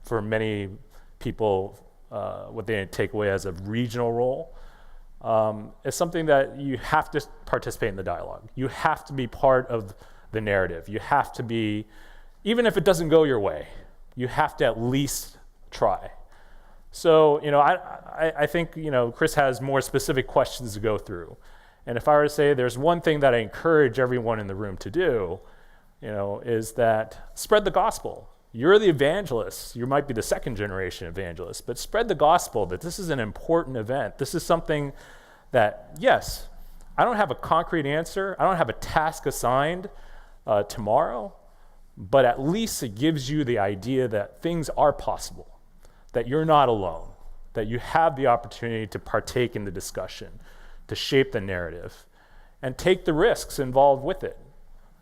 for many people, what they take away as a regional role, is something that you have to participate in the dialogue. You have to be part of the narrative. You have to be, even if it doesn't go your way, you have to at least try. So, I think, Chris has more specific questions to go through. And if I were to say there's one thing that I encourage everyone in the room to do, is that spread the gospel. You're the evangelists. You might be the second generation evangelist, but spread the gospel that this is an important event. This is something that, yes, I don't have a concrete answer. I don't have a task assigned tomorrow, but at least it gives you the idea that things are possible, that you're not alone, that you have the opportunity to partake in the discussion, to shape the narrative, and take the risks involved with it.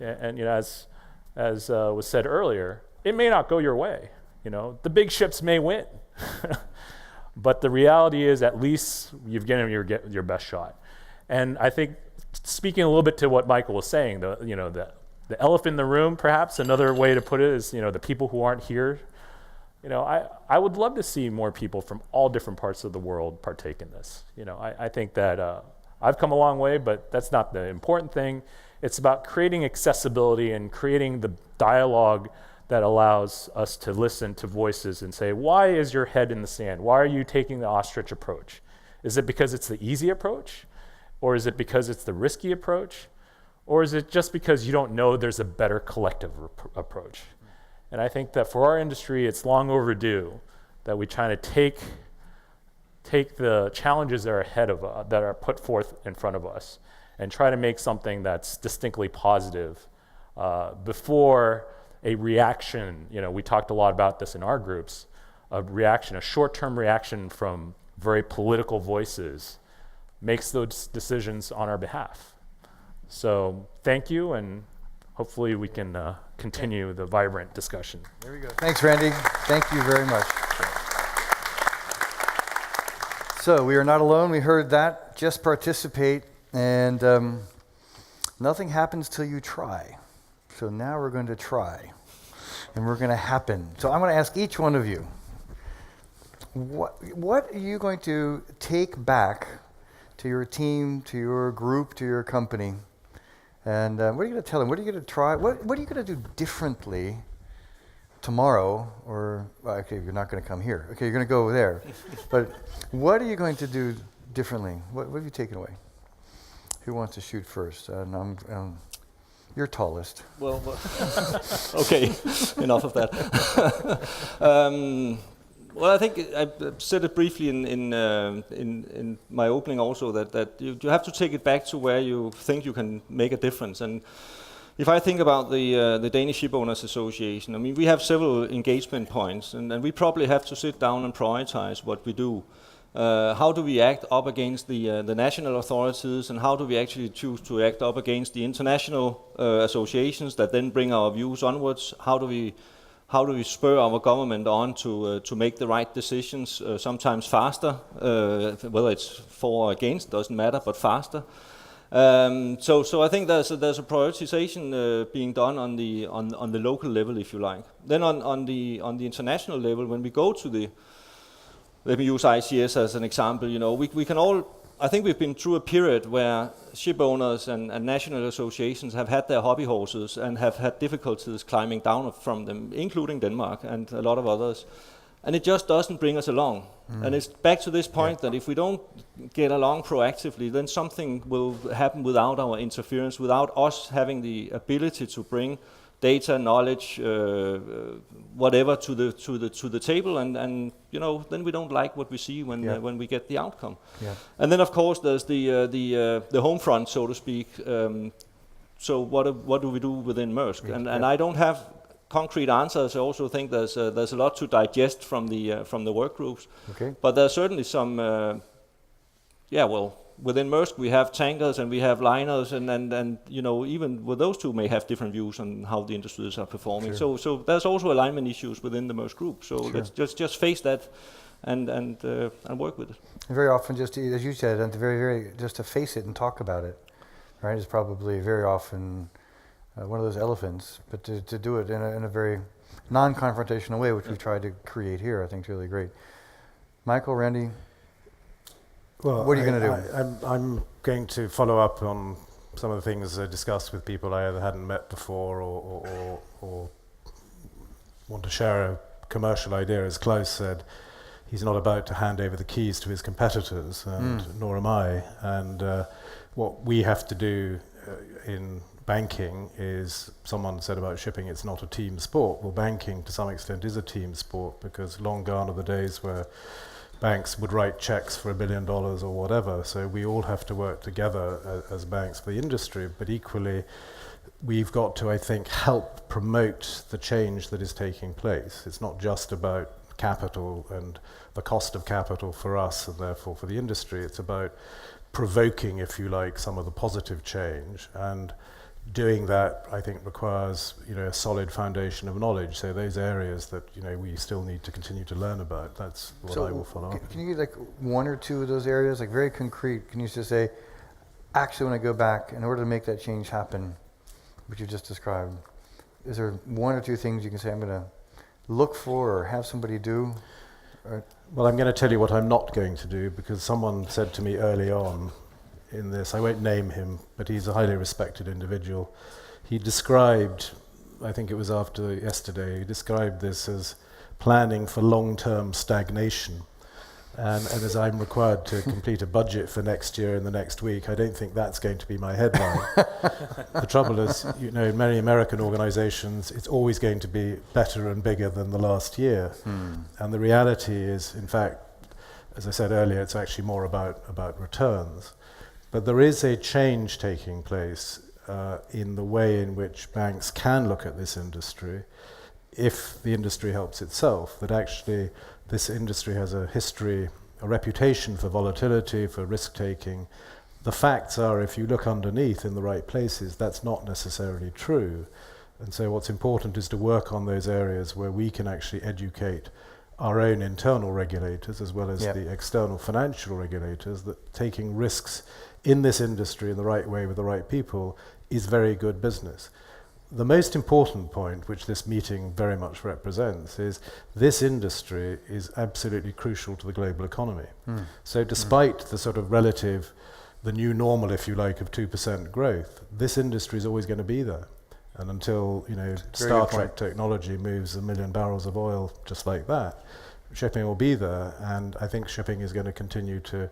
And as was said earlier, it may not go your way. The big ships may win, but the reality is at least you've given your best shot. And I think, speaking a little bit to what Michael was saying, the elephant in the room, perhaps another way to put it is, the people who aren't here. I would love to see more people from all different parts of the world partake in this. I think that I've come a long way, but that's not the important thing. It's about creating accessibility and creating the dialogue that allows us to listen to voices and say, why is your head in the sand? Why are you taking the ostrich approach? Is it because it's the easy approach? Or is it because it's the risky approach? Or is it just because you don't know there's a better collective approach? And I think that for our industry, it's long overdue that we try to take the challenges that are ahead of that are put forth in front of us and try to make something that's distinctly positive before a reaction. We talked a lot about this in our groups, a short-term reaction from very political voices makes those decisions on our behalf. So thank you, and hopefully we can continue the vibrant discussion. There we go. Thanks, Randy. Thank you very much. So we are not alone. We heard that. Just participate, and nothing happens till you try. So now we're going to try, and we're going to happen. So I'm going to ask each one of you, what are you going to take back to your team, to your group, to your company? And what are you going to tell them? What are you going to try? What are you going to do differently tomorrow? Or, well, okay, you're not going to come here. Okay, you're going to go over there. But what are you going to do differently? What have you taken away? Who wants to shoot first? You're tallest. Well, okay, enough of that. Well, I think I said it briefly in my opening also, that you have to take it back to where you think you can make a difference. And if I think about the Danish Shipowners Association, I mean, we have several engagement points, and we probably have to sit down and prioritize what we do. How do we act up against the national authorities, and how do we actually choose to act up against the international associations that then bring our views onwards? How do we spur our government on to make the right decisions, sometimes faster, whether it's for or against, doesn't matter, but faster. So I think there's a prioritization being done on the local level, if you like. Then on the international level, when we go to let me use ICS as an example. We can all. I think we've been through a period where ship owners and national associations have had their hobby horses and have had difficulties climbing down from them, including Denmark and a lot of others. And it just doesn't bring us along. And it's back to this point that if we don't get along proactively, then something will happen without our interference, without us having the ability to bring data, knowledge, whatever to the table, and then we don't like what we see when we get the outcome. Yeah. And then of course there's the home front, so to speak. So what do we do within Maersk? And I don't have concrete answers. I also think there's a lot to digest from the work groups. Okay. But there's certainly some. Within Maersk we have tankers and we have liners, and even with those two may have different views on how the industries are performing. Sure. So there's also alignment issues within the Maersk group. So let's just face that and work with it. And very often, just as you said, and very just to face it and talk about it, right, is probably very often one of those elephants. But to do it in a very non-confrontational way, which we tried to create here, I think is really great. Michael, Randy. Well, what are you going to do? I'm going to follow up on some of the things I discussed with people I either hadn't met before or want to share a commercial idea. As Claus said, he's not about to hand over the keys to his competitors, and nor am I. And what we have to do in banking is, someone said about shipping, it's not a team sport. Well, banking to some extent is a team sport, because long gone are the days where banks would write checks for $1 billion or whatever. So we all have to work together as banks for the industry, but equally we've got to, I think, help promote the change that is taking place. It's not just about capital and the cost of capital for us and therefore for the industry. It's about provoking, if you like, some of the positive change, and doing that, I think, requires, a solid foundation of knowledge. So those areas that, we still need to continue to learn about, that's what I will follow up. Can you give like one or two of those areas, like very concrete? Can you just say, actually, when I go back, in order to make that change happen, which you just described, is there one or two things you can say I'm going to look for or have somebody do? Well, I'm going to tell you what I'm not going to do, because someone said to me early on in this, I won't name him, but he's a highly respected individual. He described, I think it was after yesterday, he described this as planning for long-term stagnation. And as I'm required to complete a budget for next year and the next week, I don't think that's going to be my headline. The trouble is, in many American organizations, it's always going to be better and bigger than the last year. And the reality is, in fact, as I said earlier, it's actually more about returns. But there is a change taking place in the way in which banks can look at this industry, if the industry helps itself, that actually this industry has a history, a reputation for volatility, for risk-taking. The facts are, if you look underneath in the right places, that's not necessarily true. And so what's important is to work on those areas where we can actually educate our own internal regulators, as well as the external financial regulators, that taking risks in this industry in the right way with the right people is very good business. The most important point, which this meeting very much represents, is this industry is absolutely crucial to the global economy. So despite the sort of relative, the new normal, if you like, of 2% growth, this industry is always going to be there. And until, Star Trek technology moves 1 million barrels of oil just like that, shipping will be there. And I think shipping is going to continue to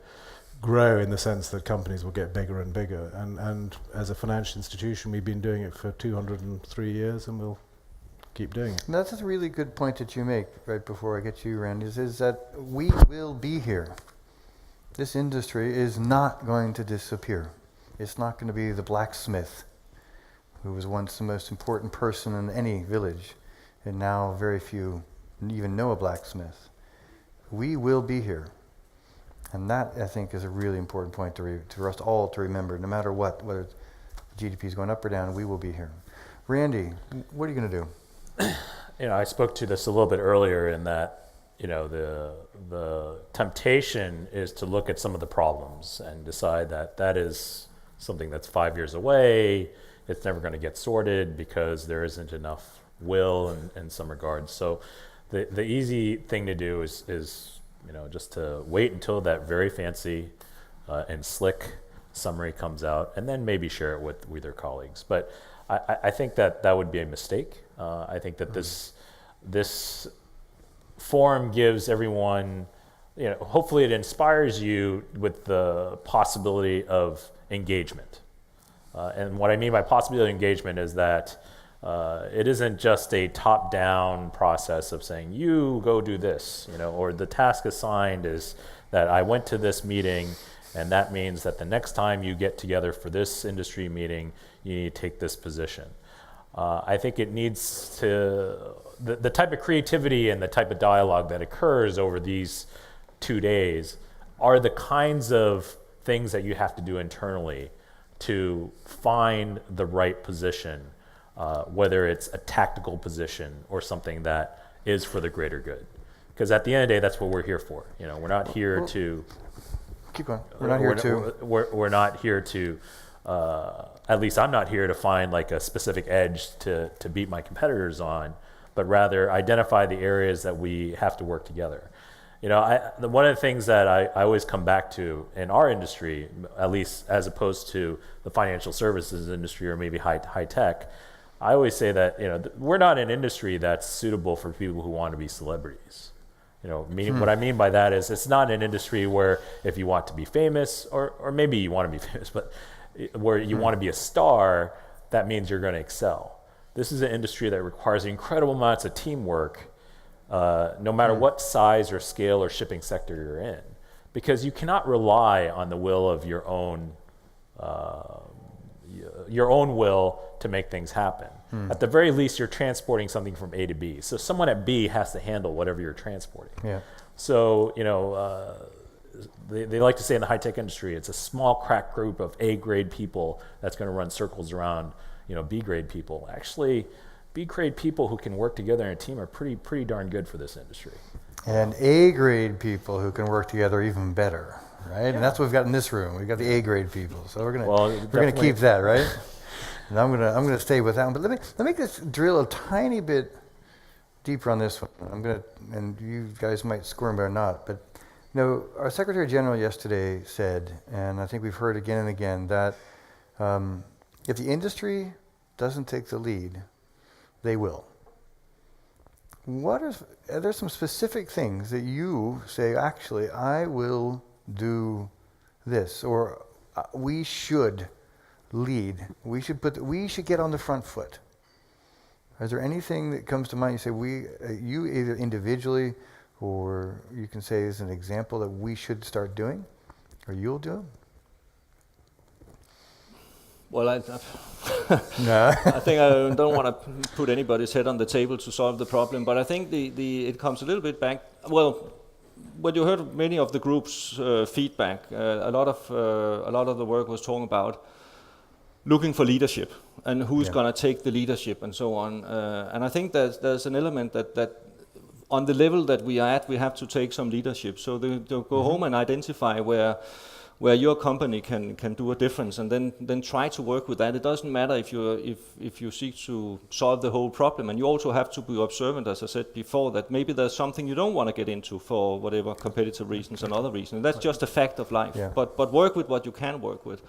grow in the sense that companies will get bigger and bigger. And as a financial institution, we've been doing it for 203 years, and we'll keep doing it. And that's a really good point that you make right before I get to you, Randy, is that we will be here. This industry is not going to disappear. It's not going to be the blacksmith, who was once the most important person in any village, and now very few even know a blacksmith. We will be here. And that, I think, is a really important point for us all to remember, no matter what, whether GDP is going up or down, we will be here. Randy, what are you going to do? I spoke to this a little bit earlier in that, the temptation is to look at some of the problems and decide that that is something that's 5 years away. It's never going to get sorted because there isn't enough will in some regards. So the easy thing to do is just to wait until that very fancy and slick summary comes out, and then maybe share it with your colleagues. But I think that would be a mistake. I think that this forum gives everyone, hopefully it inspires you with the possibility of engagement. And what I mean by possibility of engagement is that it isn't just a top-down process of saying, you go do this, or the task assigned is that I went to this meeting, and that means that the next time you get together for this industry meeting, you need to take this position. I think it needs to, the type of creativity and the type of dialogue that occurs over these 2 days are the kinds of things that you have to do internally to find the right position. Whether it's a tactical position or something that is for the greater good. Because at the end of the day, that's what we're here for. We're not here to... Keep going. We're not here to... We're not here to... at least I'm not here to find like a specific edge to beat my competitors on, but rather identify the areas that we have to work together. One of the things that I always come back to in our industry, at least as opposed to the financial services industry or maybe high tech, I always say that we're not an industry that's suitable for people who want to be celebrities. Meaning what I mean by that is it's not an industry where if you want to be famous, or maybe you want to be famous, but where you want to be a star, that means you're going to excel. This is an industry that requires incredible amounts of teamwork, no matter what size or scale or shipping sector you're in, because you cannot rely on the will of your own will to make things happen. At the very least, you're transporting something from A to B. So someone at B has to handle whatever you're transporting. Yeah. So, they like to say in the high-tech industry, it's a small crack group of A-grade people that's going to run circles around, B-grade people. Actually, B-grade people who can work together in a team are pretty darn good for this industry. And A-grade people who can work together even better, right? Yeah. And that's what we've got in this room. We've got the A-grade people. So we're gonna keep that, right? And I'm gonna stay with that one. But let me just drill a tiny bit deeper on this one. And you guys might squirm or not, but our Secretary General yesterday said, and I think we've heard again and again, that if the industry doesn't take the lead, they will. Are there some specific things that you say, actually, I will do this, or we should lead, we should get on the front foot? Is there anything that comes to mind? You say you either individually, or you can say as an example that we should start doing, or you'll do? Well, I No. I think I don't want to put anybody's head on the table to solve the problem, but I think it comes a little bit back. Well, when you heard many of the group's feedback, a lot of the work was talking about looking for leadership and who's going to take the leadership and so on. And I think there's an element that on the level that we are at, we have to take some leadership. So to go home and identify where your company can do a difference, and then try to work with that. It doesn't matter if you seek to solve the whole problem, and you also have to be observant, as I said before, that maybe there's something you don't want to get into for whatever competitive reasons and other reasons. And that's just a fact of life. Yeah. But work with what you can work with.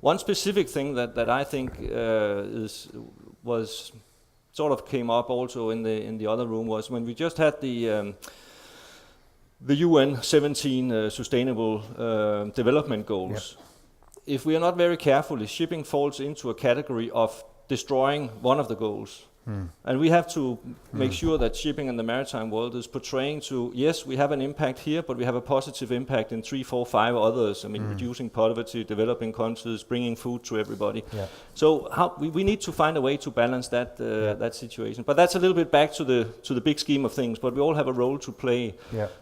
One specific thing that I think was sort of came up also in the other room was when we just had the UN 17 Sustainable Development Goals. Yep. If we are not very careful, shipping falls into a category of destroying one of the goals. And we have to make sure that shipping in the maritime world is portraying to, yes, we have an impact here, but we have a positive impact in 3, 4, 5 others. I mean, reducing poverty, developing countries, bringing food to everybody. Yeah. So we need to find a way to balance that that situation. But that's a little bit back to the big scheme of things. But we all have a role to play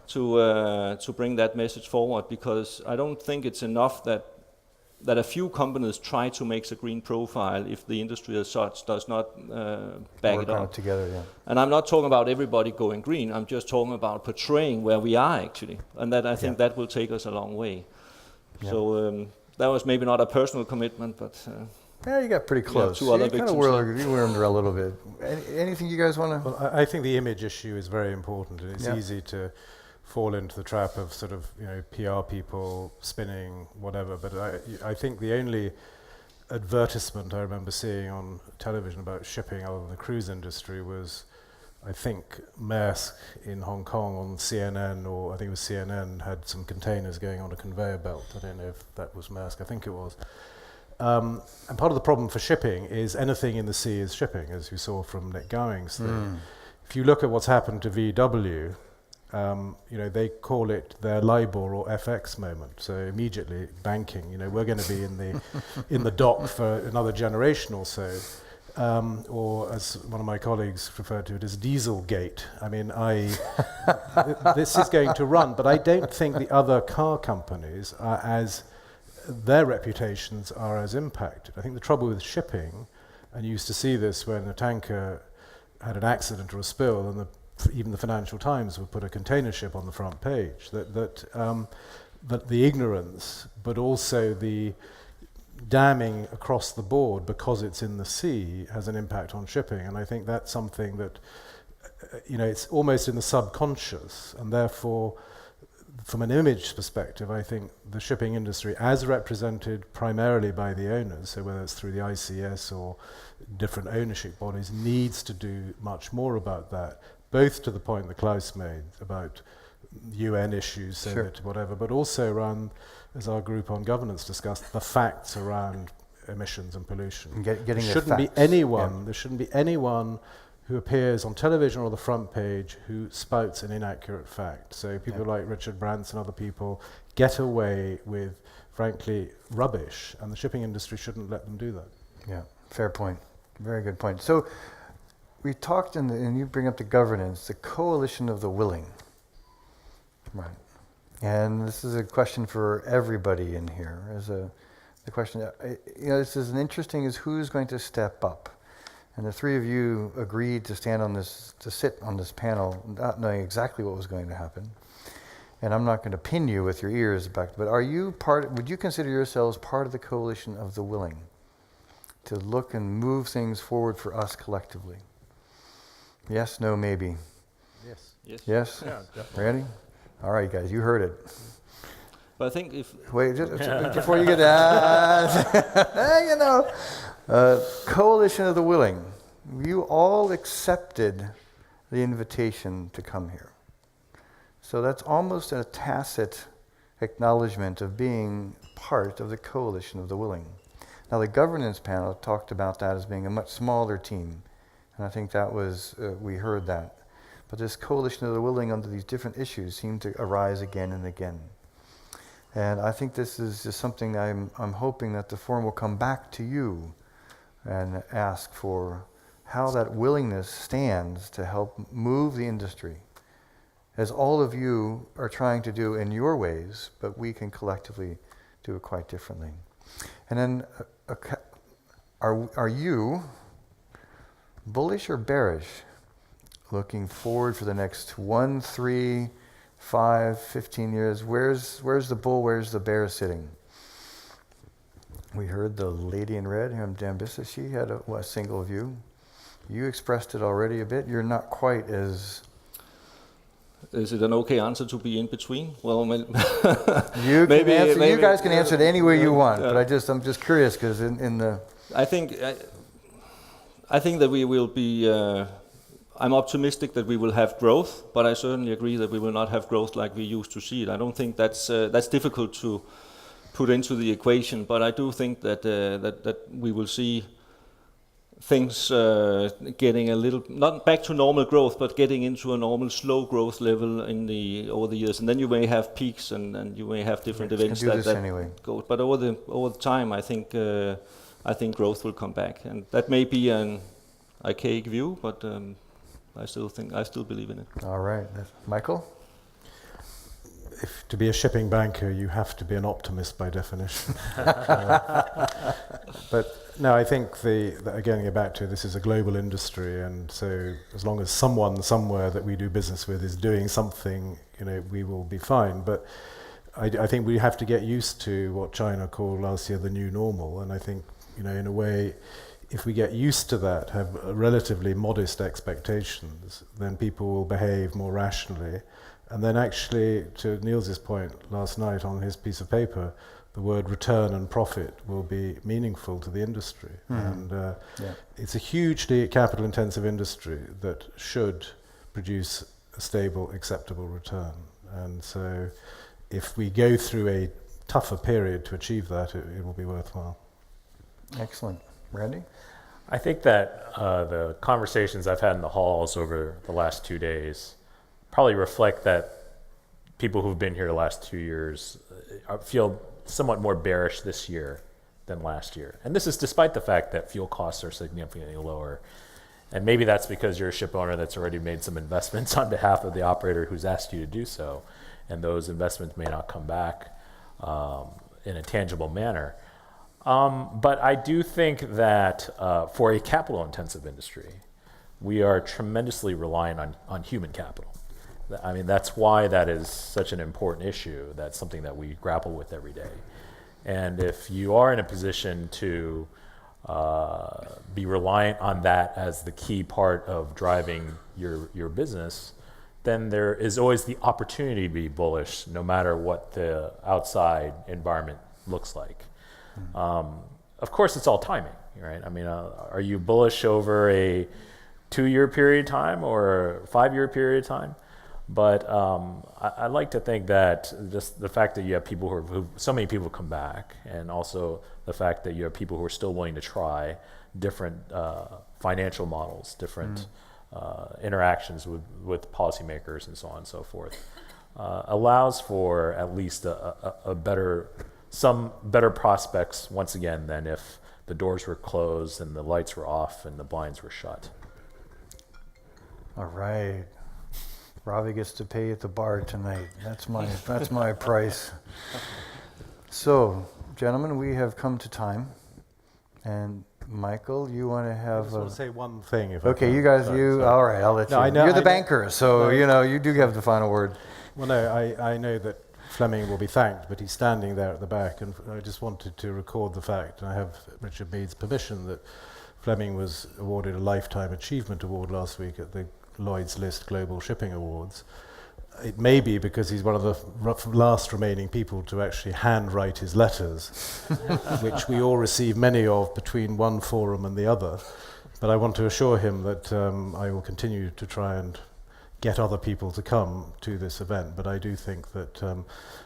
to bring that message forward, because I don't think it's enough that a few companies try to make a green profile if the industry as such does not back it up. Together, yeah. And I'm not talking about everybody going green. I'm just talking about portraying where we are actually, and that I think that will take us a long way. Yeah. So that was maybe not a personal commitment, but yeah, you got pretty close. Two other victims. You wormed around a little bit. Anything you guys want to? Well, I think the image issue is very important, and it's easy to fall into the trap of sort of PR people spinning whatever. But I think the only advertisement I remember seeing on television about shipping other than the cruise industry was, I think, Maersk in Hong Kong on CNN, or I think it was CNN, had some containers going on a conveyor belt. I don't know if that was Maersk, I think it was. And part of the problem for shipping is anything in the sea is shipping, as you saw from Nick Gowing's thing. If you look at what's happened to VW, they call it their LIBOR or FX moment. So immediately banking, we're going to be in the dock for another generation or so. Or as one of my colleagues referred to it as Dieselgate. I mean, this is going to run, but I don't think the other car companies their reputations are as impacted. I think the trouble with shipping, and you used to see this when a tanker had an accident or a spill, and even the Financial Times would put a container ship on the front page, that the ignorance, but also the damming across the board because it's in the sea has an impact on shipping. And I think that's something that, it's almost in the subconscious, and therefore, from an image perspective, I think the shipping industry, as represented primarily by the owners, so whether it's through the ICS or different ownership bodies, needs to do much more about that, both to the point that Claus made about UN issues, so that whatever, but also around, as our group on governance discussed, the facts around emissions and pollution. And getting there the shouldn't be facts. anyone. There shouldn't be anyone who appears on television or the front page who spouts an inaccurate fact. So people like Richard Branson and other people get away with, frankly, rubbish, and the shipping industry shouldn't let them do that. Yeah, fair point. Very good point. So we talked, and you bring up the governance, the coalition of the willing. Right. And this is a question for everybody in here. The question, this is an interesting, is who's going to step up? And the three of you agreed to sit on this panel, not knowing exactly what was going to happen. And I'm not going to pin you with your ears back, but would you consider yourselves part of the coalition of the willing to look and move things forward for us collectively? Yes, no, maybe. Yes. Yes? Yeah, definitely. Ready? All right, guys, you heard it. But I think Wait, just before you get coalition of the willing. You all accepted the invitation to come here. So that's almost a tacit acknowledgement of being part of the coalition of the willing. Now the governance panel talked about that as being a much smaller team, and I think that was, we heard that. But this coalition of the willing under these different issues seemed to arise again and again. And I think this is just something I'm hoping that the forum will come back to you and ask for how that willingness stands to help move the industry, as all of you are trying to do in your ways, but we can collectively do it quite differently. And then, are you bullish or bearish looking forward for the next 1, 3, 5, 15 years? Where's the bull, where's the bear sitting? We heard the lady in red, Dambissa, she had a single view. You expressed it already a bit. You're not quite as... Is it an okay answer to be in between? Well, you guys can answer it any way you want, but I'm just curious because in the... I think that we will be... I'm optimistic that we will have growth, but I certainly agree that we will not have growth like we used to see it. I don't think that's difficult to put into the equation, but I do think that we will see things getting a little, not back to normal growth, but getting into a normal slow growth level over the years. And then you may have peaks and you may have different events that anyway. go. But over the time, I think growth will come back, and that may be an archaic view, but I still believe in it. All right, Michael. To be a shipping banker, you have to be an optimist by definition. But no, I think again, get back to this is a global industry, and so as long as someone somewhere that we do business with is doing something, we will be fine. But I think we have to get used to what China called last year the new normal, and I think in a way, if we get used to that, have relatively modest expectations, then people will behave more rationally. And then actually, to Niels's point last night on his piece of paper, the word return and profit will be meaningful to the industry. And it's a hugely capital-intensive industry that should produce a stable, acceptable return. And so if we go through a tougher period to achieve that, it will be worthwhile. Excellent. Randy? I think that the conversations I've had in the halls over the last 2 days probably reflect that people who've been here the last 2 years feel somewhat more bearish this year than last year. And this is despite the fact that fuel costs are significantly lower. And maybe that's because you're a ship owner that's already made some investments on behalf of the operator who's asked you to do so. And those investments may not come back in a tangible manner. But I do think that for a capital-intensive industry, we are tremendously reliant on human capital. I mean, that's why that is such an important issue. That's something that we grapple with every day. And if you are in a position to be reliant on that as the key part of driving your business, then there is always the opportunity to be bullish no matter what the outside environment looks like. Of course, it's all timing, right? I mean, are you bullish over a 2-year period of time or a 5-year period of time? But I like to think that just the fact that you have people who so many people come back, and also the fact that you have people who are still willing to try different financial models, different interactions with policymakers and so on and so forth, allows for at least some better prospects once again than if the doors were closed and the lights were off and the blinds were shut. All right. Ravi gets to pay at the bar tonight. That's my price. So, gentlemen, we have come to time. And Michael, you want to have? I just want to say one thing. If okay, I can. you guys. Sorry. All right, I'll let you. I know, You're the banker, so you do have the final word. Well, no, I know that Fleming will be thanked, but he's standing there at the back, and I just wanted to record the fact, and I have Richard Mead's permission, that Fleming was awarded a Lifetime Achievement Award last week at the Lloyd's List Global Shipping Awards. It may be because he's one of the last remaining people to actually handwrite his letters, which we all receive many of between one forum and the other. But I want to assure him that I will continue to try and get other people to come to this event. But I do think that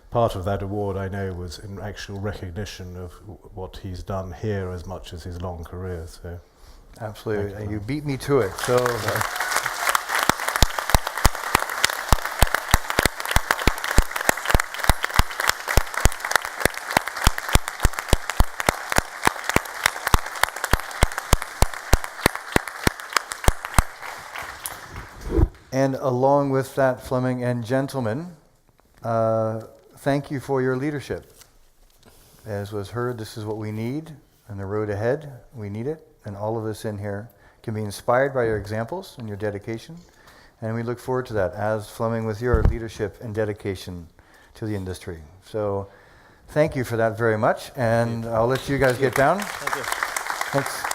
part of that award, I know, was in actual recognition of what he's done here as much as his long career. So, absolutely, and you beat me to it. So. And along with that, Fleming and gentlemen, thank you for your leadership. As was heard, this is what we need on the road ahead. We need it, and all of us in here can be inspired by your examples and your dedication. And we look forward to that, as Fleming, with your leadership and dedication to the industry. So thank you for that very much, and I'll let you guys get down. Thank you. Thanks.